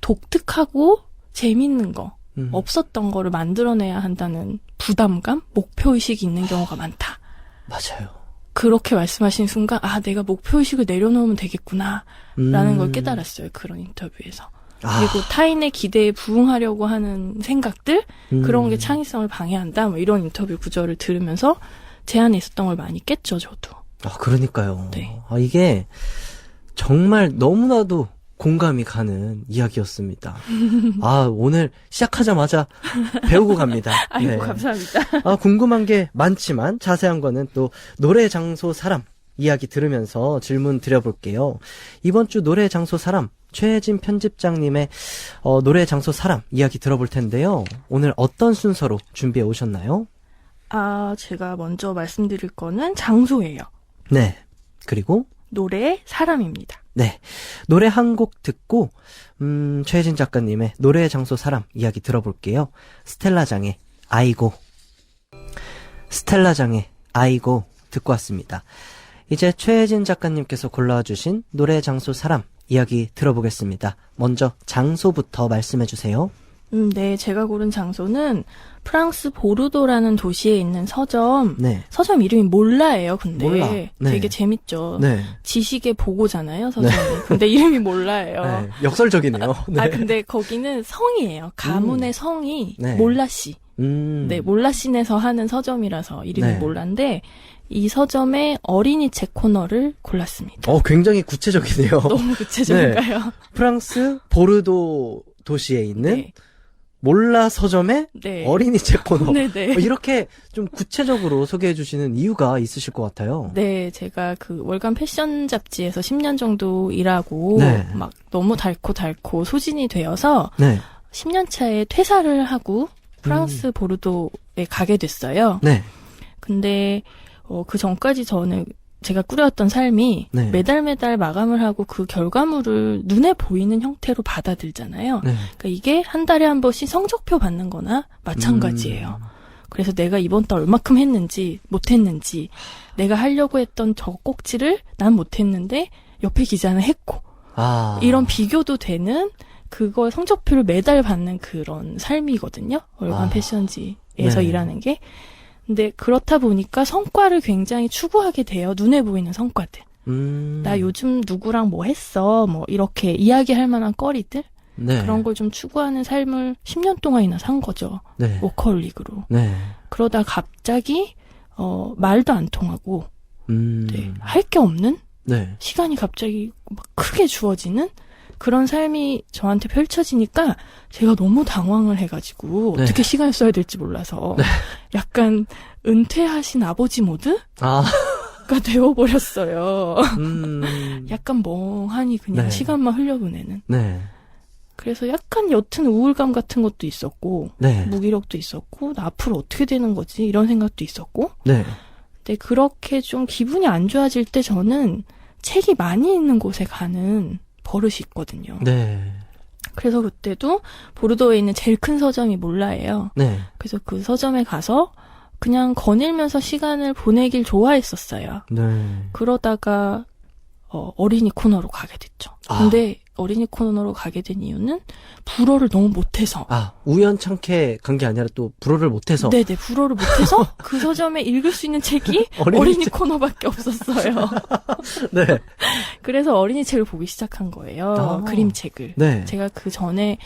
독특하고 재밌는 거 없었던 거를 만들어내야 한다는 부담감, 목표의식이 있는 경우가 많다. 맞아요. 그렇게 말씀하신 순간 내가 목표의식을 내려놓으면 되겠구나 라는 걸 깨달았어요. 그런 인터뷰에서. 그리고 타인의 기대에 부응하려고 하는 생각들 그런 게 창의성을 방해한다. 뭐 이런 인터뷰 구절을 들으면서 제 안에 있었던 걸 많이 깼죠. 저도. 그러니까요. 네. 이게 정말 너무나도 공감이 가는 이야기였습니다. 오늘 시작하자마자 배우고 갑니다. 아이고, 네. 감사합니다. 궁금한 게 많지만 자세한 거는 또 노래, 장소, 사람 이야기 들으면서 질문 드려볼게요. 이번 주 노래, 장소, 사람 최혜진 편집장님의 노래, 장소, 사람 이야기 들어볼 텐데요. 오늘 어떤 순서로 준비해 오셨나요? 제가 먼저 말씀드릴 거는 장소예요. 네. 그리고 노래, 사람입니다. 네. 노래 한 곡 듣고 최혜진 작가님의 노래, 장소, 사람 이야기 들어볼게요. 스텔라장의 아이고. 스텔라장의 아이고 듣고 왔습니다. 이제 최혜진 작가님께서 골라주신 노래, 장소, 사람 이야기 들어보겠습니다. 먼저 장소부터 말씀해 주세요. 네, 제가 고른 장소는 프랑스 보르도라는 도시에 있는 서점. 네. 서점 이름이 몰라예요, 근데. 몰라. 네. 되게 재밌죠. 네. 지식의 보고잖아요, 서점이. 근데 이름이 몰라예요. 네. 역설적이네요. 네. 근데 거기는 성이에요. 가문의 성이 네. 몰라씨. 네. 몰라씬에서 하는 서점이라서 이름이 네. 몰라인데 이 서점의 어린이 책 코너를 골랐습니다. 굉장히 구체적이네요. 너무 구체적인가요? 네. 프랑스 보르도 도시에 있는 네. 몰라 서점의 네. 어린이 책 코너. 네네. 이렇게 좀 구체적으로 소개해 주시는 이유가 있으실 것 같아요. 네, 제가 그 월간 패션 잡지에서 10년 정도 일하고 네. 막 너무 닳고 소진이 되어서 네. 10년 차에 퇴사를 하고 프랑스 보르도에 가게 됐어요. 네. 근데 그 전까지 저는 제가 꾸려왔던 삶이 네. 매달 마감을 하고 그 결과물을 눈에 보이는 형태로 받아들잖아요. 네. 그러니까 이게 한 달에 한 번씩 성적표 받는 거나 마찬가지예요. 그래서 내가 이번 달 얼마큼 했는지 못했는지 내가 하려고 했던 저 꼭지를 난 못했는데 옆에 기자는 했고 이런 비교도 되는 그거 성적표를 매달 받는 그런 삶이거든요. 월간 패션지에서 네. 일하는 게. 근데 그렇다 보니까 성과를 굉장히 추구하게 돼요. 눈에 보이는 성과들. 나 요즘 누구랑 뭐 했어. 뭐 이렇게 이야기할 만한 거리들. 네. 그런 걸 좀 추구하는 삶을 10년 동안이나 산 거죠. 네. 워커홀릭으로. 네. 그러다 갑자기 말도 안 통하고 네, 할 게 없는 네. 시간이 갑자기 막 크게 주어지는 그런 삶이 저한테 펼쳐지니까 제가 너무 당황을 해가지고 네. 어떻게 시간을 써야 될지 몰라서 네. 약간 은퇴하신 아버지 모드가 되어버렸어요. 약간 멍하니 그냥 네. 시간만 흘려보내는. 네. 그래서 약간 옅은 우울감 같은 것도 있었고 네. 무기력도 있었고 나 앞으로 어떻게 되는 거지 이런 생각도 있었고 네. 근데 그렇게 좀 기분이 안 좋아질 때 저는 책이 많이 있는 곳에 가는 버릇이 있거든요. 네. 그래서 그때도 보르도에 있는 제일 큰 서점이 몰라예요. 네. 그래서 그 서점에 가서 그냥 거닐면서 시간을 보내길 좋아했었어요. 네. 그러다가 어린이 코너로 가게 됐죠. 근데 어린이 코너로 가게 된 이유는 불어를 너무 못해서. 아, 우연찮게 간 게 아니라 또 불어를 못해서. 네네, 불어를 못해서 그 서점에 읽을 수 있는 책이 어린이 코너밖에 없었어요. 네. 그래서 어린이 책을 보기 시작한 거예요. 아. 그림책을. 네. 제가 그 전에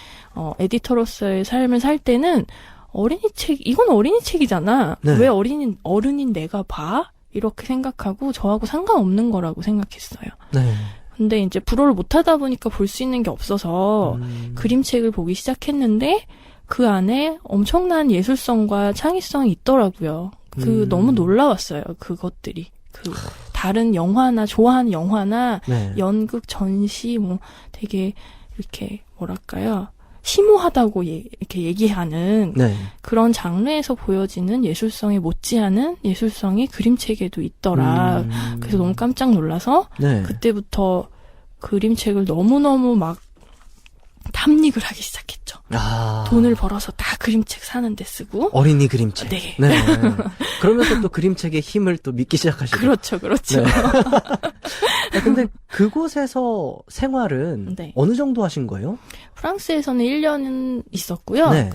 에디터로서의 삶을 살 때는 어린이 책, 이건 어린이 책이잖아. 네. 왜 어른인 내가 봐? 이렇게 생각하고 저하고 상관없는 거라고 생각했어요. 네. 근데 이제 불어를 못하다 보니까 볼 수 있는 게 없어서 그림책을 보기 시작했는데 그 안에 엄청난 예술성과 창의성이 있더라고요. 너무 놀라웠어요. 그것들이. 다른 영화나 좋아하는 영화나 네. 연극, 전시 뭐 되게 이렇게 뭐랄까요? 심오하다고 이렇게 얘기하는 네. 그런 장르에서 보여지는 예술성이 못지않은 예술성이 그림책에도 있더라. 그래서 너무 깜짝 놀라서 네. 그때부터 그림책을 너무너무 막 탐닉을 하기 시작했죠. 아. 돈을 벌어서 다 그림책 사는데 쓰고. 어린이 그림책. 네. 네. 그러면서 또 그림책의 힘을 또 믿기 시작하시고. 그렇죠, 그렇죠. 네. 근데 그곳에서 생활은 네. 어느 정도 하신 거예요? 프랑스에서는 1년은 있었고요. 네.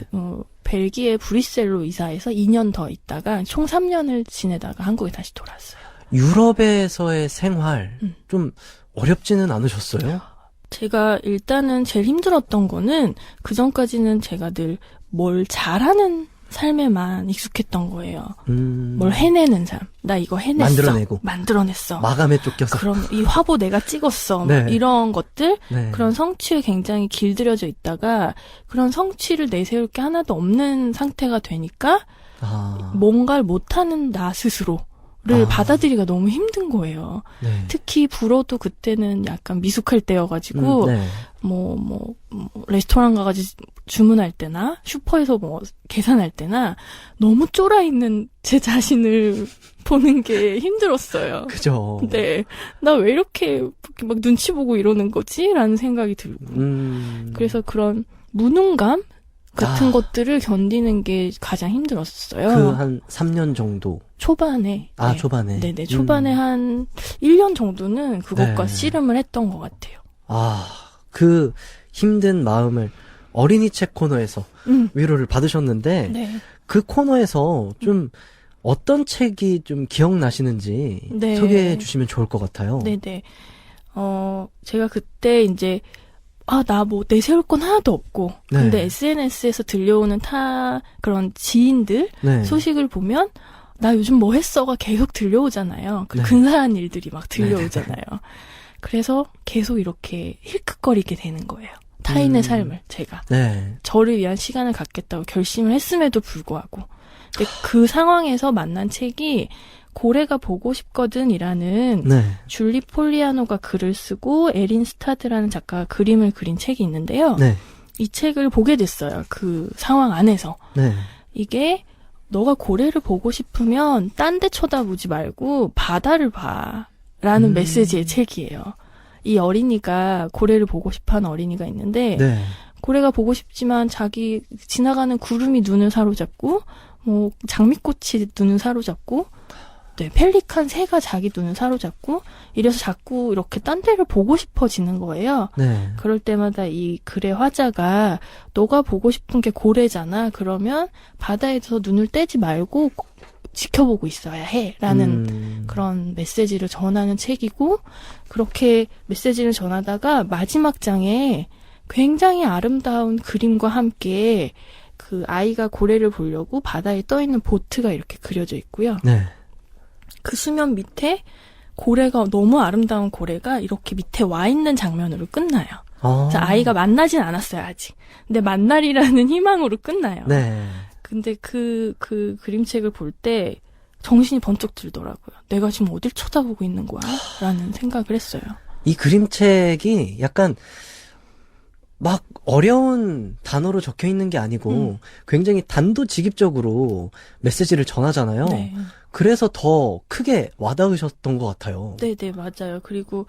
벨기에 브뤼셀로 이사해서 2년 더 있다가 총 3년을 지내다가 한국에 다시 돌아왔어요. 유럽에서의 생활 좀 어렵지는 않으셨어요? 제가 일단은 제일 힘들었던 거는 그전까지는 제가 늘 뭘 잘하는 삶에만 익숙했던 거예요. 뭘 해내는 삶. 나 이거 해냈어. 만들어냈어. 마감에 쫓겨서. 그럼 이 화보 내가 찍었어. 네. 이런 것들. 네. 그런 성취에 굉장히 길들여져 있다가 그런 성취를 내세울 게 하나도 없는 상태가 되니까 뭔가를 못하는 나 스스로를 받아들이기가 너무 힘든 거예요. 네. 특히 불어도 그때는 약간 미숙할 때여가지고 네. 레스토랑 가가지고 주문할 때나 슈퍼에서 계산할 때나 너무 쫄아있는 제 자신을 보는 게 힘들었어요. 그죠. 네. 나 왜 이렇게 막 눈치 보고 이러는 거지? 라는 생각이 들고. 그래서 그런 무능감 같은 것들을 견디는 게 가장 힘들었어요. 그 한 3년 정도. 초반에. 아, 네. 초반에. 네네. 초반에 한 1년 정도는 그것과 네. 씨름을 했던 것 같아요. 아, 그 힘든 마음을 어린이 책 코너에서 위로를 받으셨는데, 네. 그 코너에서 좀 어떤 책이 좀 기억나시는지 네. 소개해 주시면 좋을 것 같아요. 네네. 제가 그때 이제, 나 내세울 건 하나도 없고, 네. 근데 SNS에서 들려오는 그런 지인들 네. 소식을 보면, 나 요즘 뭐 했어가 계속 들려오잖아요. 네. 근사한 일들이 막 들려오잖아요. 그래서 계속 이렇게 힐끗거리게 되는 거예요. 타인의 삶을 제가. 네. 저를 위한 시간을 갖겠다고 결심을 했음에도 불구하고. 근데 그 상황에서 만난 책이 고래가 보고 싶거든이라는 네. 줄리 폴리아노가 글을 쓰고 에린 스타드라는 작가가 그림을 그린 책이 있는데요. 네. 이 책을 보게 됐어요. 그 상황 안에서. 네. 이게 너가 고래를 보고 싶으면 딴 데 쳐다보지 말고 바다를 봐. 라는 메시지의 책이에요. 이 어린이가 고래를 보고 싶어하는 어린이가 있는데 네. 고래가 보고 싶지만 자기 지나가는 구름이 눈을 사로잡고 장미꽃이 눈을 사로잡고 네, 펠리칸 새가 자기 눈을 사로잡고 이래서 자꾸 이렇게 딴 데를 보고 싶어지는 거예요. 네. 그럴 때마다 이 글의 화자가 너가 보고 싶은 게 고래잖아. 그러면 바다에서 눈을 떼지 말고 지켜보고 있어야 해. 라는 그런 메시지를 전하는 책이고 그렇게 메시지를 전하다가 마지막 장에 굉장히 아름다운 그림과 함께 그 아이가 고래를 보려고 바다에 떠있는 보트가 이렇게 그려져 있고요. 네. 그 수면 밑에 고래가 너무 아름다운 고래가 이렇게 밑에 와 있는 장면으로 끝나요. 그래서 아이가 만나진 않았어요 아직. 근데 만날이라는 희망으로 끝나요. 네. 근데 그 그림책을 볼 때 정신이 번쩍 들더라고요. 내가 지금 어딜 쳐다보고 있는 거야? 라는 생각을 했어요. 이 그림책이 약간 막 어려운 단어로 적혀 있는 게 아니고 굉장히 단도직입적으로 메시지를 전하잖아요. 네. 그래서 더 크게 와닿으셨던 것 같아요. 네네, 맞아요. 그리고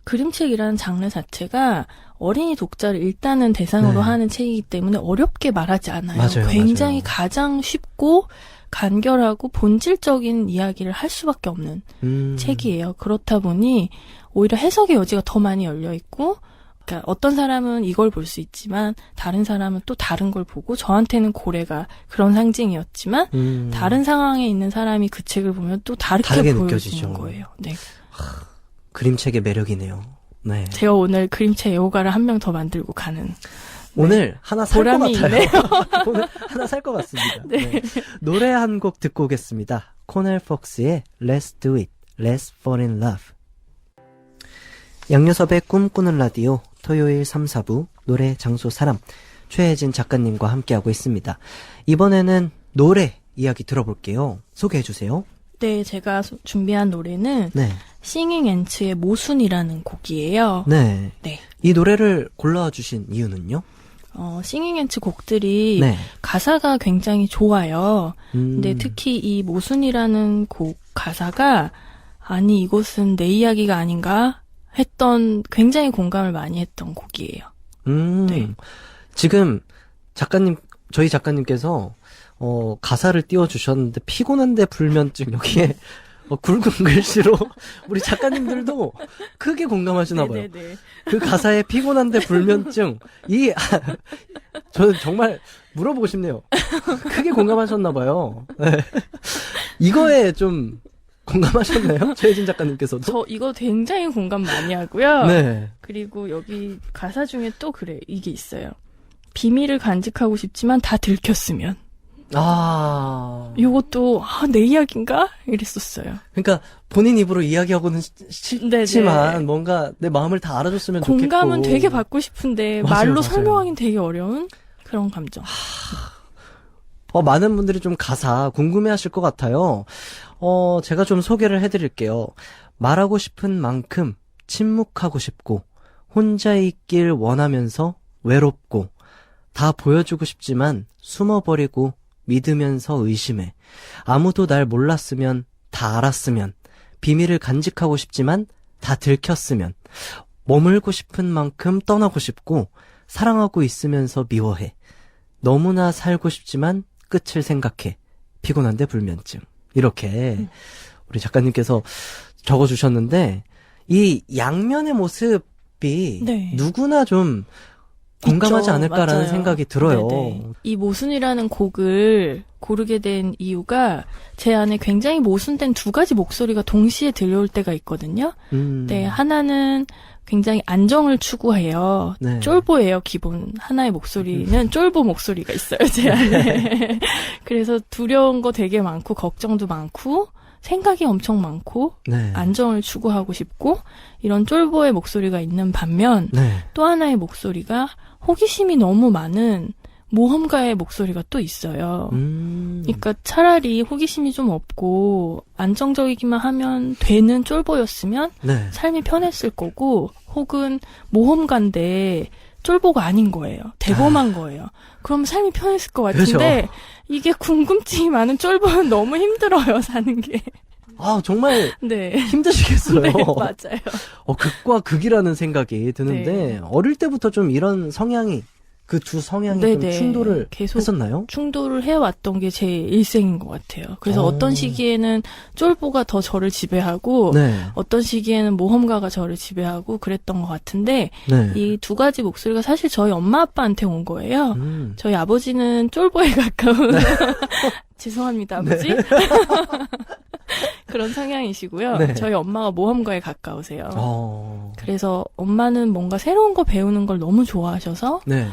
그림책이라는 장르 자체가 어린이 독자를 일단은 대상으로 네. 하는 책이기 때문에 어렵게 말하지 않아요. 맞아요, 굉장히 맞아요. 가장 쉽고 간결하고 본질적인 이야기를 할 수밖에 없는 책이에요. 그렇다 보니 오히려 해석의 여지가 더 많이 열려 있고 그러니까 어떤 사람은 이걸 볼 수 있지만 다른 사람은 또 다른 걸 보고 저한테는 고래가 그런 상징이었지만 다른 상황에 있는 사람이 그 책을 보면 또 다르게 보여지는 거예요. 네. 그림책의 매력이네요. 네. 제가 오늘 그림책 애호가를 한 명 더 만들고 가는. 오늘 하나 살 것 보람이 같아요. 있네요. 오늘 하나 살 것 같습니다. 네. 네. 노래 한 곡 듣고 오겠습니다. 코넬 폭스의 Let's Do It, Let's Fall in Love. 양요섭의 꿈꾸는 라디오 토요일 3, 4부 노래, 장소, 사람 최혜진 작가님과 함께하고 있습니다. 이번에는 노래 이야기 들어볼게요. 소개해 주세요. 네, 제가 준비한 노래는 네. 싱잉 앤츠의 모순이라는 곡이에요. 네. 네. 이 노래를 골라주신 이유는요? 싱잉 앤츠 곡들이 네. 가사가 굉장히 좋아요. 근데 특히 이 모순이라는 곡 가사가 아니 이곳은 내 이야기가 아닌가 했던 굉장히 공감을 많이 했던 곡이에요. 네. 지금 저희 작가님께서 가사를 띄워주셨는데 피곤한데 불면증 여기에 굵은 글씨로 우리 작가님들도 크게 공감하시나 봐요. 네네네. 그 가사에 피곤한데 불면증 저는 정말 물어보고 싶네요. 크게 공감하셨나 봐요. 네. 이거에 좀 공감하셨나요? 최혜진 작가님께서도? 저 이거 굉장히 공감 많이 하고요. 네. 그리고 여기 가사 중에 또 그래 이게 있어요. 비밀을 간직하고 싶지만 다 들켰으면. 이것도 내 이야기인가? 이랬었어요. 그러니까 본인 입으로 이야기하고는 싫지만 네네. 뭔가 내 마음을 다 알아줬으면 좋겠고. 공감은 되게 받고 싶은데 맞아요, 말로 맞아요. 설명하기는 되게 어려운 그런 감정. 많은 분들이 좀 가사 궁금해하실 것 같아요. 제가 좀 소개를 해드릴게요. 말하고 싶은 만큼 침묵하고 싶고 혼자 있길 원하면서 외롭고 다 보여주고 싶지만 숨어버리고 믿으면서 의심해. 아무도 날 몰랐으면 다 알았으면 비밀을 간직하고 싶지만 다 들켰으면 머물고 싶은 만큼 떠나고 싶고 사랑하고 있으면서 미워해. 너무나 살고 싶지만 끝을 생각해. 피곤한데 불면증. 이렇게 우리 작가님께서 적어주셨는데 이 양면의 모습이 네. 누구나 좀 공감하지 있죠. 않을까라는 맞아요. 생각이 들어요. 네네. 이 모순이라는 곡을 고르게 된 이유가 제 안에 굉장히 모순된 두 가지 목소리가 동시에 들려올 때가 있거든요. 네, 하나는 굉장히 안정을 추구해요. 네. 쫄보예요, 기본. 하나의 목소리는 쫄보 목소리가 있어요, 제 안에. 그래서 두려운 거 되게 많고, 걱정도 많고, 생각이 엄청 많고, 네. 안정을 추구하고 싶고, 이런 쫄보의 목소리가 있는 반면, 네. 또 하나의 목소리가 호기심이 너무 많은 모험가의 목소리가 또 있어요. 그러니까 차라리 호기심이 좀 없고 안정적이기만 하면 되는 쫄보였으면 네. 삶이 편했을 거고 혹은 모험가인데 쫄보가 아닌 거예요. 대범한 거예요. 그럼 삶이 편했을 것 같은데 그렇죠. 이게 궁금증이 많은 쫄보는 너무 힘들어요. 사는 게. 정말 네. 힘드시겠어요. 네, 맞아요. 극과 극이라는 생각이 드는데 네. 어릴 때부터 좀 이런 성향이 그 두 성향이 좀 네네. 충돌을 계속 했었나요? 충돌을 해왔던 게 제 일생인 것 같아요. 그래서 어떤 시기에는 쫄보가 더 저를 지배하고 네. 어떤 시기에는 모험가가 저를 지배하고 그랬던 것 같은데 네. 이 두 가지 목소리가 사실 저희 엄마 아빠한테 온 거예요. 저희 아버지는 쫄보에 가까운 죄송합니다 아버지. 네. 그런 성향이시고요. 네. 저희 엄마가 모험가에 가까우세요. 그래서 그래서 엄마는 뭔가 새로운 거 배우는 걸 너무 좋아하셔서 네.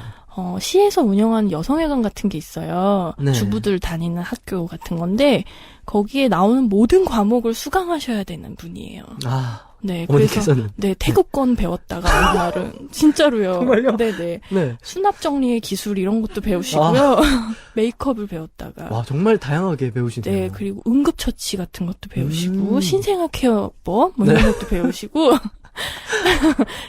시에서 운영하는 여성회관 같은 게 있어요. 네. 주부들 다니는 학교 같은 건데 거기에 나오는 모든 과목을 수강하셔야 되는 분이에요. 네, 그래서 어머니께서는 태국권 배웠다가 어느 날은 진짜로요. 정말요? 네네. 네. 수납 정리의 기술 이런 것도 배우시고요. 메이크업을 배웠다가. 와 정말 다양하게 배우시네요. 네, 그리고 응급처치 같은 것도 배우시고 신생아 케어법 뭐 이런 네. 것도 배우시고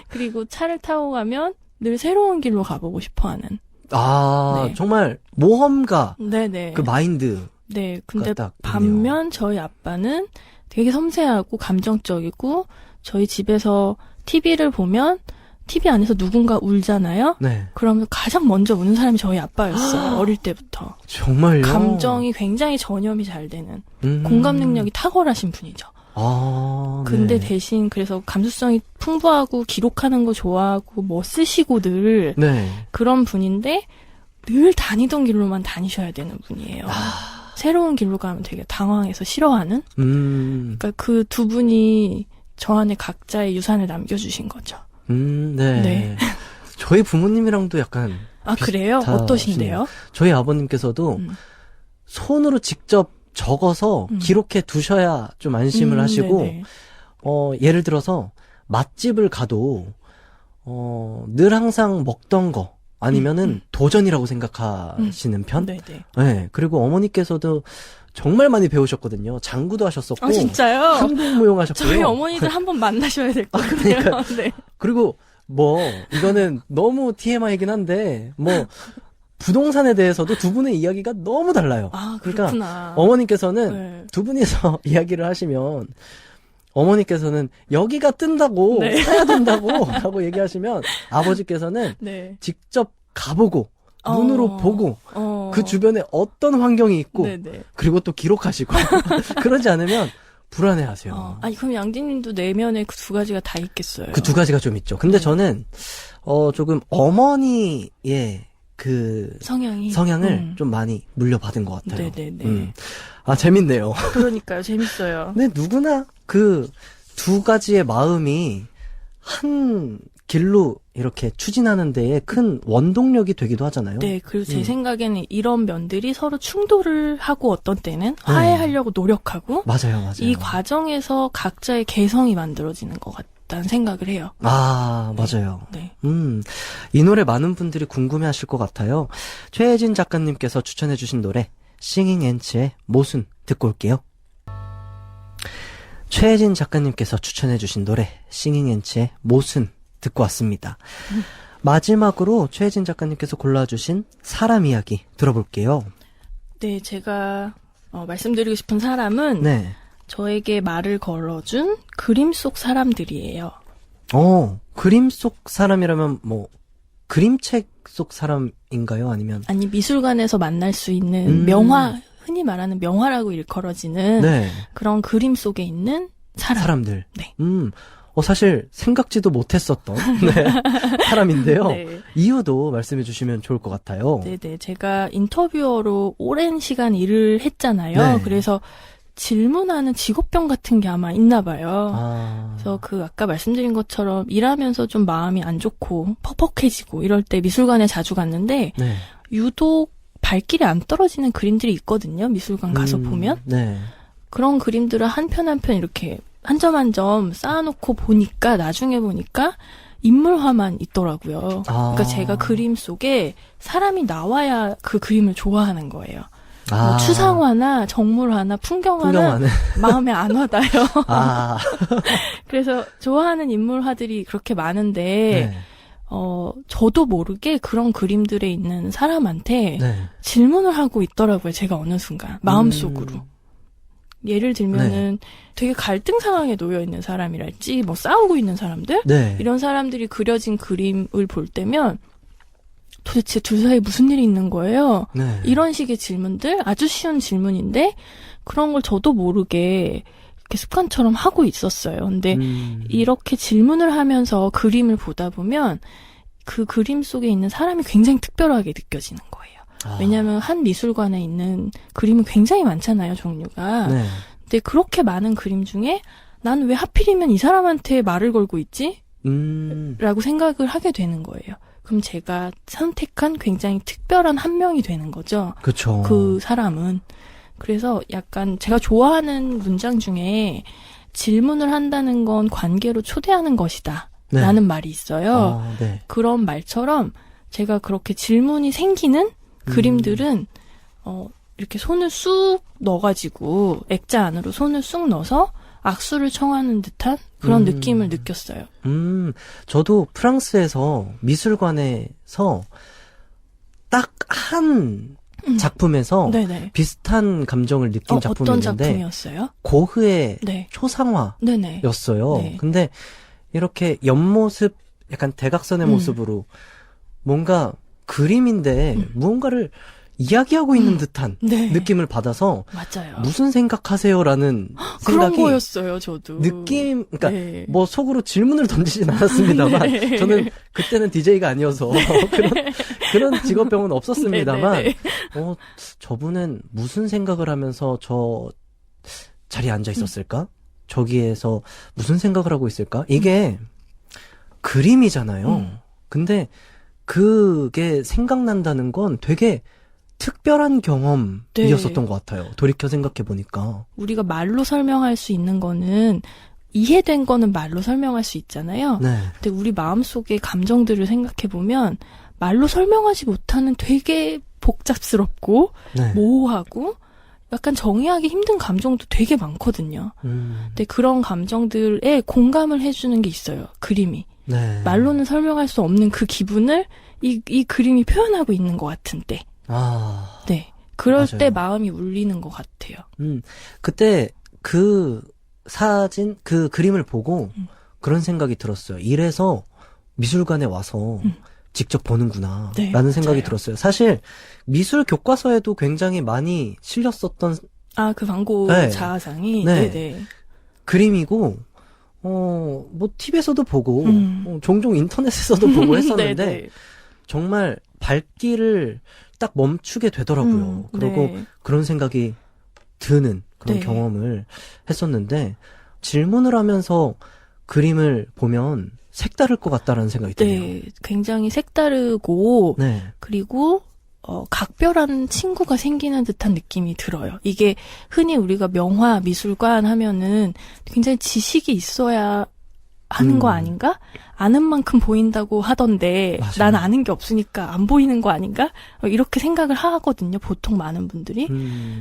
그리고 차를 타고 가면 늘 새로운 길로 가보고 싶어하는. 네. 정말 모험가 네네. 그 마인드. 네, 근데 딱 있네요. 반면 저희 아빠는 되게 섬세하고 감정적이고 저희 집에서 TV를 보면 TV 안에서 누군가 울잖아요. 네. 그러면 가장 먼저 우는 사람이 저희 아빠였어요. 어릴 때부터. 정말요? 감정이 굉장히 전염이 잘 되는 공감 능력이 탁월하신 분이죠. 근데 네. 대신 그래서 감수성이 풍부하고 기록하는 거 좋아하고 뭐 쓰시고 늘 네. 그런 분인데 늘 다니던 길로만 다니셔야 되는 분이에요. 새로운 길로 가면 되게 당황해서 싫어하는? 그러니까 그 두 분이 저 안에 각자의 유산을 남겨주신 거죠. 네. 네. 저희 부모님이랑도 약간 그래요? 어떠신데요? 저희 아버님께서도 손으로 직접 적어서 기록해 두셔야 좀 안심을 하시고, 네네. 예를 들어서 맛집을 가도, 늘 항상 먹던 거, 아니면은 도전이라고 생각하시는 편? 네네. 네. 그리고 어머니께서도 정말 많이 배우셨거든요. 장구도 하셨었고. 진짜요? 한국무용 하셨고요. 저희 어머니들 한번 만나셔야 될 것 같아요. 그러니까. 네. 그리고 이거는 너무 TMI이긴 한데, 부동산에 대해서도 두 분의 이야기가 너무 달라요. 그렇구나. 그러니까 어머니께서는 네. 두 분이서 이야기를 하시면 어머니께서는 여기가 뜬다고 네. 사야 된다고 라고 얘기하시면 아버지께서는 네. 직접 가보고 눈으로 보고 그 주변에 어떤 환경이 있고 네네. 그리고 또 기록하시고 그러지 않으면 불안해하세요. 그럼 양디님도 내면에 그 두 가지가 다 있겠어요. 그 두 가지가 좀 있죠. 근데 저는 조금 어머니의 그 성향을 좀 많이 물려받은 것 같아요. 네네네. 재밌네요. 그러니까요. 재밌어요. 근데 누구나 그 두 가지의 마음이 한 길로 이렇게 추진하는 데에 큰 원동력이 되기도 하잖아요. 네, 그리고 제 생각에는 이런 면들이 서로 충돌을 하고 어떤 때는 화해하려고 노력하고 맞아요. 이 과정에서 각자의 개성이 만들어지는 것 같다는 생각을 해요. 맞아요. 네. 이 노래 많은 분들이 궁금해하실 것 같아요. 최혜진 작가님께서 추천해주신 노래 싱잉앤츠의 모순 듣고 올게요. 최혜진 작가님께서 추천해주신 노래 싱잉앤츠의 모순 듣고 왔습니다. 마지막으로 최혜진 작가님께서 골라주신 사람 이야기 들어볼게요. 네, 제가 말씀드리고 싶은 사람은 네. 저에게 말을 걸어준 그림 속 사람들이에요. 그림 속 사람이라면 그림책 속 사람인가요? 아니 미술관에서 만날 수 있는 명화, 흔히 말하는 명화라고 일컬어지는 네. 그런 그림 속에 있는 사람들. 네. 사실 생각지도 못했었던 사람인데요. 네. 이유도 말씀해 주시면 좋을 것 같아요. 네네. 제가 인터뷰어로 오랜 시간 일을 했잖아요. 네. 그래서 질문하는 직업병 같은 게 아마 있나 봐요. 그래서 아까 말씀드린 것처럼 일하면서 좀 마음이 안 좋고 퍽퍽해지고 이럴 때 미술관에 자주 갔는데 네. 유독 발길이 안 떨어지는 그림들이 있거든요. 미술관 가서 보면. 네. 그런 그림들을 한 편 한 편 이렇게 한 점 한 점 쌓아놓고 보니까 나중에 보니까 인물화만 있더라고요. 그러니까 제가 그림 속에 사람이 나와야 그 그림을 좋아하는 거예요. 추상화나 정물화나 풍경화는 마음에 안 와닿아요. 그래서 좋아하는 인물화들이 그렇게 많은데 네. 저도 모르게 그런 그림들에 있는 사람한테 네. 질문을 하고 있더라고요. 제가 어느 순간 마음속으로. 예를 들면은 되게 갈등 상황에 놓여 있는 사람이랄지 싸우고 있는 사람들 네. 이런 사람들이 그려진 그림을 볼 때면 도대체 둘 사이에 무슨 일이 있는 거예요? 네. 이런 식의 질문들 아주 쉬운 질문인데 그런 걸 저도 모르게 이렇게 습관처럼 하고 있었어요. 근데 이렇게 질문을 하면서 그림을 보다 보면 그 그림 속에 있는 사람이 굉장히 특별하게 느껴지는 거예요. 왜냐하면 한 미술관에 있는 그림은 굉장히 많잖아요, 종류가. 네. 근데 그렇게 많은 그림 중에 난 왜 하필이면 이 사람한테 말을 걸고 있지? 라고 생각을 하게 되는 거예요. 그럼 제가 선택한 굉장히 특별한 한 명이 되는 거죠. 그쵸. 그 사람은. 그래서 약간 제가 좋아하는 문장 중에 질문을 한다는 건 관계로 초대하는 것이다. 네. 라는 말이 있어요. 네. 그런 말처럼 제가 그렇게 질문이 생기는 그림들은 이렇게 손을 쑥 넣어가지고 액자 안으로 손을 쑥 넣어서 악수를 청하는 듯한 그런 느낌을 느꼈어요. 저도 프랑스에서 미술관에서 딱 한 작품에서 네네. 비슷한 감정을 느낀 작품이 어떤 있는데 작품이었어요? 고흐의 네. 초상화였어요. 네. 근데 이렇게 옆모습 약간 대각선의 모습으로 뭔가 그림인데 무언가를 이야기하고 있는 듯한 네. 느낌을 받아서 맞아요. 무슨 생각하세요?라는 그런 생각이 거였어요, 저도. 그러니까 네. 뭐 속으로 질문을 던지진 않았습니다만 네. 저는 그때는 DJ가 아니어서 그런 직업병은 없었습니다만 네, 네, 네. 저분은 무슨 생각을 하면서 저 자리에 앉아 있었을까? 저기에서 무슨 생각을 하고 있을까? 이게 그림이잖아요. 근데 그게 생각난다는 건 되게 특별한 경험이었었던 네. 것 같아요. 돌이켜 생각해 보니까. 우리가 말로 설명할 수 있는 거는 이해된 거는 말로 설명할 수 있잖아요. 네. 근데 우리 마음속의 감정들을 생각해 보면 말로 설명하지 못하는 되게 복잡스럽고 네. 모호하고 약간 정의하기 힘든 감정도 되게 많거든요. 근데 그런 감정들에 공감을 해주는 게 있어요. 그림이. 네. 말로는 설명할 수 없는 그 기분을 이 그림이 표현하고 있는 것 같은 때. 아. 네. 그럴 맞아요. 때 마음이 울리는 것 같아요. 그때 그 사진, 그 그림을 보고 그런 생각이 들었어요. 이래서 미술관에 와서 직접 보는구나. 네, 라는 생각이 맞아요. 들었어요. 사실 미술 교과서에도 굉장히 많이 실렸었던 아, 그 광고 네. 자화상이? 네. 네네. 그림이고, 뭐, TV에서도 보고, 종종 인터넷에서도 보고 했었는데, 네네. 정말 발길을 딱 멈추게 되더라고요. 그리고 네. 그런 생각이 드는 그런 네. 경험을 했었는데, 질문을 하면서 그림을 보면 색다를 것 같다라는 생각이 드네요. 네. 굉장히 색다르고, 네. 그리고, 각별한 친구가 생기는 듯한 느낌이 들어요. 이게 흔히 우리가 명화, 미술관 하면은 굉장히 지식이 있어야 하는 거 아닌가? 아는 만큼 보인다고 하던데, 맞아요. 난 아는 게 없으니까 안 보이는 거 아닌가? 이렇게 생각을 하거든요. 보통 많은 분들이.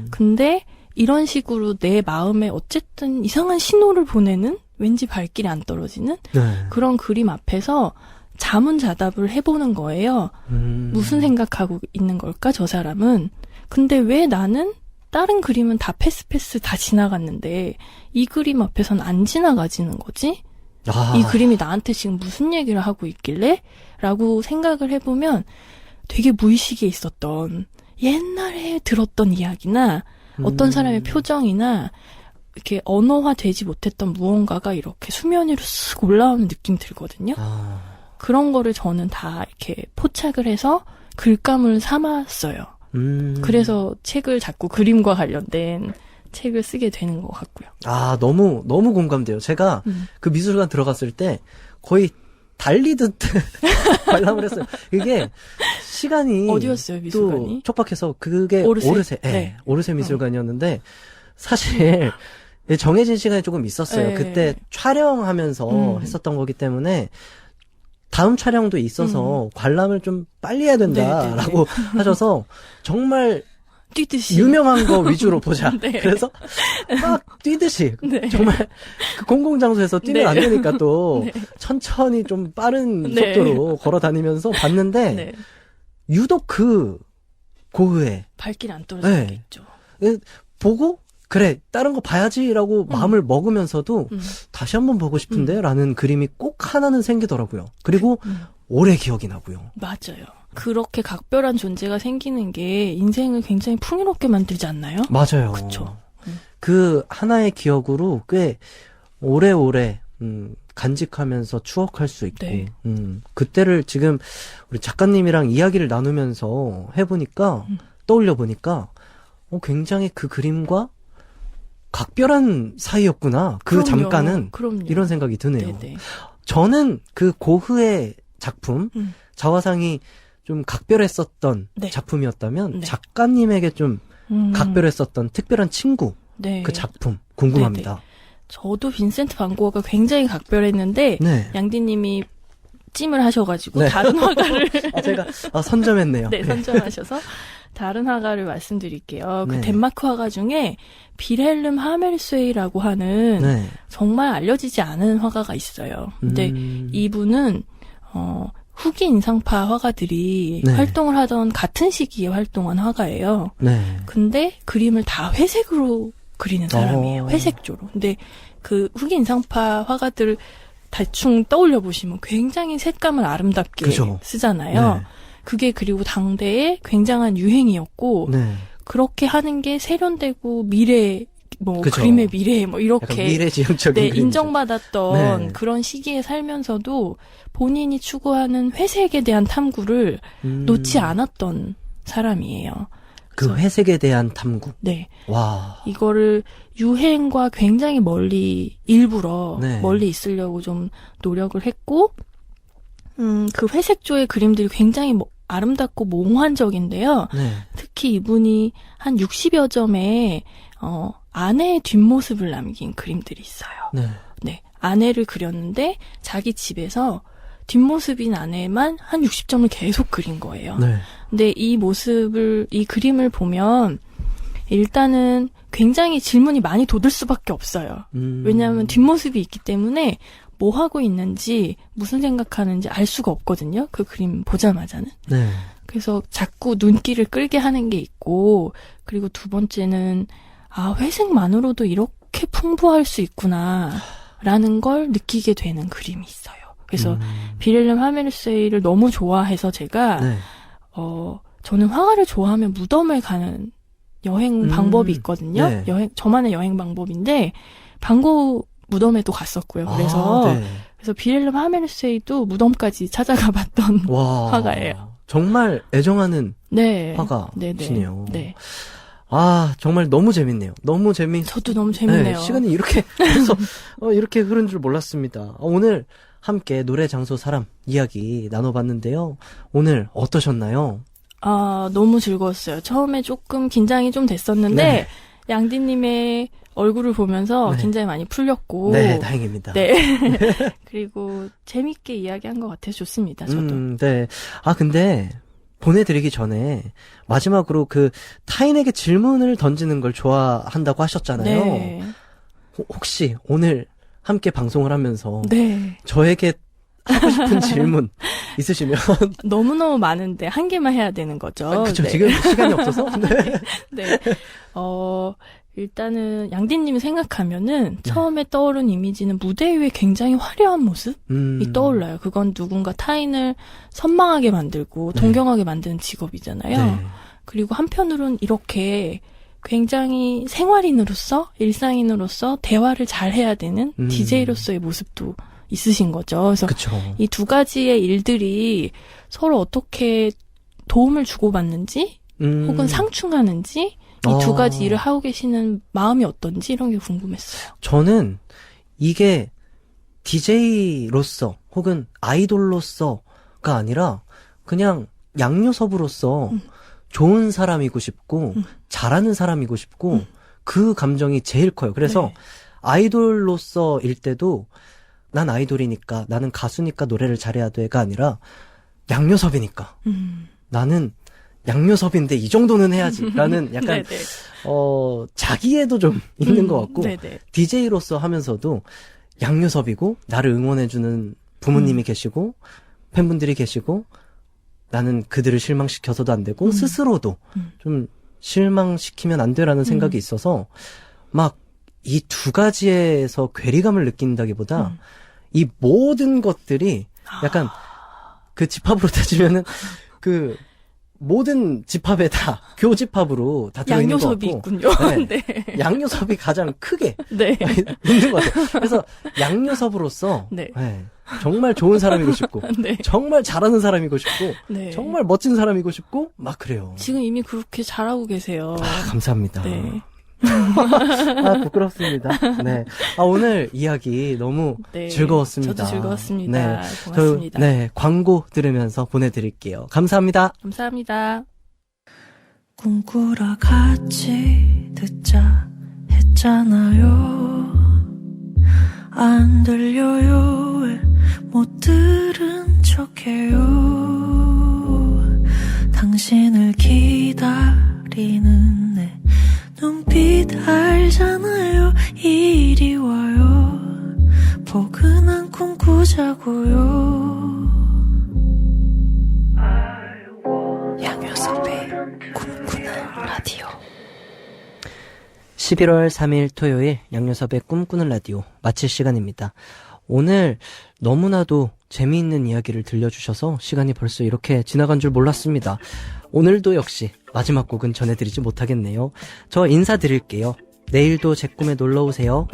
근데 이런 식으로 내 마음에 어쨌든 이상한 신호를 보내는, 왠지 발길이 안 떨어지는 네. 그런 그림 앞에서 자문자답을 해보는 거예요. 무슨 생각하고 있는 걸까, 저 사람은? 근데 왜 나는 다른 그림은 다 패스 다 지나갔는데 이 그림 앞에선 안 지나가지는 거지? 아. 이 그림이 나한테 지금 무슨 얘기를 하고 있길래? 라고 생각을 해보면 되게 무의식에 있었던 옛날에 들었던 이야기나 어떤 사람의 표정이나 이렇게 언어화되지 못했던 무언가가 이렇게 수면 위로 쓱 올라오는 느낌 들거든요. 아. 그런 거를 저는 다 이렇게 포착을 해서 글감을 삼았어요. 그래서 책을 자꾸 그림과 관련된 책을 쓰게 되는 것 같고요. 아, 너무 공감돼요. 제가 그 미술관 들어갔을 때 거의 달리듯 관람을 했어요. 그게 시간이 어디였어요, 미술관이? 또 촉박해서 그게 오르세. 네, 네. 오르세 미술관이었는데 사실 정해진 시간이 조금 있었어요. 네. 그때 촬영하면서 했었던 거기 때문에 다음 촬영도 있어서 관람을 좀 빨리 해야 된다라고 하셔서 정말 뛰듯이. 유명한 거 위주로 보자. 네. 그래서 막 뛰듯이 네. 정말 그 공공장소에서 뛰면 네. 안 되니까 또 네. 천천히 좀 빠른 네. 속도로 걸어 다니면서 봤는데 네. 유독 그 고흐에 발길이 안 떨어지는 네. 게 있죠. 보고 그래 다른 거 봐야지라고 마음을 먹으면서도 음. 다시 한번 보고 싶은데 라는 그림이 꼭 하나는 생기더라고요. 그리고 오래 기억이 나고요. 맞아요. 그렇게 각별한 존재가 생기는 게 인생을 굉장히 풍요롭게 만들지 않나요? 맞아요. 그쵸. 그 하나의 기억으로 꽤 오래오래 간직하면서 추억할 수 있고 네. 그때를 지금 우리 작가님이랑 이야기를 나누면서 해보니까 떠올려 보니까 굉장히 그 그림과 각별한 사이였구나. 그 그럼요. 잠깐은 그럼요. 이런 생각이 드네요. 네네. 저는 그 고흐의 작품 자화상이 좀 각별했었던 네. 작품이었다면 네. 작가님에게 좀 각별했었던 특별한 친구 네. 그 작품 궁금합니다. 저도 빈센트 반 고흐가 굉장히 각별했는데 네. 양디님이 찜을 하셔가지고 네. 다른 화가를 제가 선점했네요. 네, 선점하셔서 다른 화가를 말씀드릴게요. 그 네. 덴마크 화가 중에 비렐름 하멜스웨이라고 하는 네. 정말 알려지지 않은 화가가 있어요. 근데 이분은 후기 인상파 화가들이 네. 활동을 하던 같은 시기에 활동한 화가예요. 네. 근데 그림을 다 회색으로 그리는 사람이에요. 회색조로. 근데 그 후기 인상파 화가들 대충 떠올려 보시면 굉장히 색감을 아름답게 그죠. 쓰잖아요. 네. 그게 그리고 당대에 굉장한 유행이었고 네. 그렇게 하는 게 세련되고 미래 뭐 그쵸. 그림의 미래 뭐 약간 이렇게 미래지향적인 네, 그림이죠. 인정받았던 네. 그런 시기에 살면서도 본인이 추구하는 회색에 대한 탐구를 놓지 않았던 사람이에요. 그 그래서- 회색에 대한 탐구. 네. 와. 이거를 유행과 굉장히 멀리 일부러 네. 멀리 있으려고 좀 노력을 했고 그 회색조의 그림들이 굉장히 아름답고 몽환적인데요. 네. 특히 이분이 한 60여 점의 아내의 뒷모습을 남긴 그림들이 있어요. 네. 네. 아내를 그렸는데 자기 집에서 뒷모습인 아내만 한 60점을 계속 그린 거예요. 네. 근데 이 그림을 보면 일단은 굉장히 질문이 많이 돋을 수밖에 없어요. 왜냐하면 뒷모습이 있기 때문에 뭐 하고 있는지 무슨 생각하는지 알 수가 없거든요. 그 그림 보자마자는. 네. 그래서 자꾸 눈길을 끌게 하는 게 있고 그리고 두 번째는 회색만으로도 이렇게 풍부할 수 있구나 라는 걸 느끼게 되는 그림이 있어요. 그래서 비렐름 하메르세이를 너무 좋아해서 제가 네. 저는 화가를 좋아하면 무덤을 가는 여행 방법이 있거든요. 네. 저만의 여행 방법인데 방고 무덤에도 갔었고요. 그래서 네. 그래서 비렐름 하메르세이도 무덤까지 찾아가 봤던 와. 화가예요. 정말 애정하는 네. 화가시네요. 네. 정말 너무 재밌네요. 너무 저도 너무 재밌네요. 네, 시간이 이렇게 그래서 이렇게 흐른 줄 몰랐습니다. 오늘 함께 노래, 장소, 사람 이야기 나눠봤는데요. 오늘 어떠셨나요? 너무 즐거웠어요. 처음에 조금 긴장이 좀 됐었는데 네. 양디님의 얼굴을 보면서 네. 긴장이 많이 풀렸고 네, 다행입니다. 네. 그리고 재밌게 이야기한 것 같아서 좋습니다. 저도. 네. 근데 보내드리기 전에 마지막으로 그 타인에게 질문을 던지는 걸 좋아한다고 하셨잖아요. 네. 혹시 오늘 함께 방송을 하면서 네. 저에게 하고 싶은 질문 있으시면 너무너무 많은데 한 개만 해야 되는 거죠. 그쵸. 네. 지금 시간이 없어서 네. 네. 일단은 양디님이 생각하면은 처음에 떠오른 이미지는 무대 위에 굉장히 화려한 모습이 떠올라요. 그건 누군가 타인을 선망하게 만들고 동경하게 만드는 직업이잖아요. 네. 그리고 한편으로는 이렇게 굉장히 생활인으로서 일상인으로서 대화를 잘 해야 되는 DJ로서의 모습도 있으신 거죠. 그래서 그쵸. 이 두 가지의 일들이 서로 어떻게 도움을 주고받는지 혹은 상충하는지 이 두 가지 일을 하고 계시는 마음이 어떤지 이런 게 궁금했어요. 저는 이게 DJ로서 혹은 아이돌로서가 아니라 그냥 양요섭으로서 좋은 사람이고 싶고 잘하는 사람이고 싶고 그 감정이 제일 커요. 그래서 네. 아이돌로서일 때도 난 아이돌이니까 나는 가수니까 노래를 잘해야 돼가 아니라 양요섭이니까 나는 양요섭인데 이 정도는 해야지라는 약간 네네. 자기애도 좀 있는 것 같고 네네. DJ로서 하면서도 양요섭이고 나를 응원해주는 부모님이 계시고 팬분들이 계시고 나는 그들을 실망시켜서도 안 되고 스스로도 좀 실망시키면 안 되라는 생각이 있어서 막 이 두 가지에서 괴리감을 느낀다기보다 이 모든 것들이 약간 그 집합으로 따지면은 그 모든 집합에 다 교집합으로 다 들어있는 것 양요섭이 같고 있군요. 네. 네. 양요섭이 가장 크게 네. 있는 것 같아요. 그래서 양요섭으로서 네. 정말 좋은 사람이고 싶고 네. 정말 잘하는 사람이고 싶고 네. 정말 멋진 사람이고 싶고 막 그래요. 지금 이미 그렇게 잘하고 계세요. 감사합니다. 네. 부끄럽습니다. 네. 오늘 이야기 너무 네. 즐거웠습니다. 저도 즐거웠습니다. 네. 고맙습니다. 네. 광고 들으면서 보내드릴게요. 감사합니다. 감사합니다. 꿈꾸러 같이 듣자 했잖아요. 안 들려요. 왜 못 들은 척해요. 당신을 기다리는 내 눈빛 알잖아요. 이리 와요. 포근한 꿈 꾸자고요. 양효섭의 꿈꾸는 라디오. 11월 3일 토요일 양요섭의 꿈꾸는 라디오 마칠 시간입니다. 오늘 너무나도 재미있는 이야기를 들려주셔서 시간이 벌써 이렇게 지나간 줄 몰랐습니다. 오늘도 역시 마지막 곡은 전해드리지 못하겠네요. 저 인사드릴게요. 내일도 제 꿈에 놀러오세요.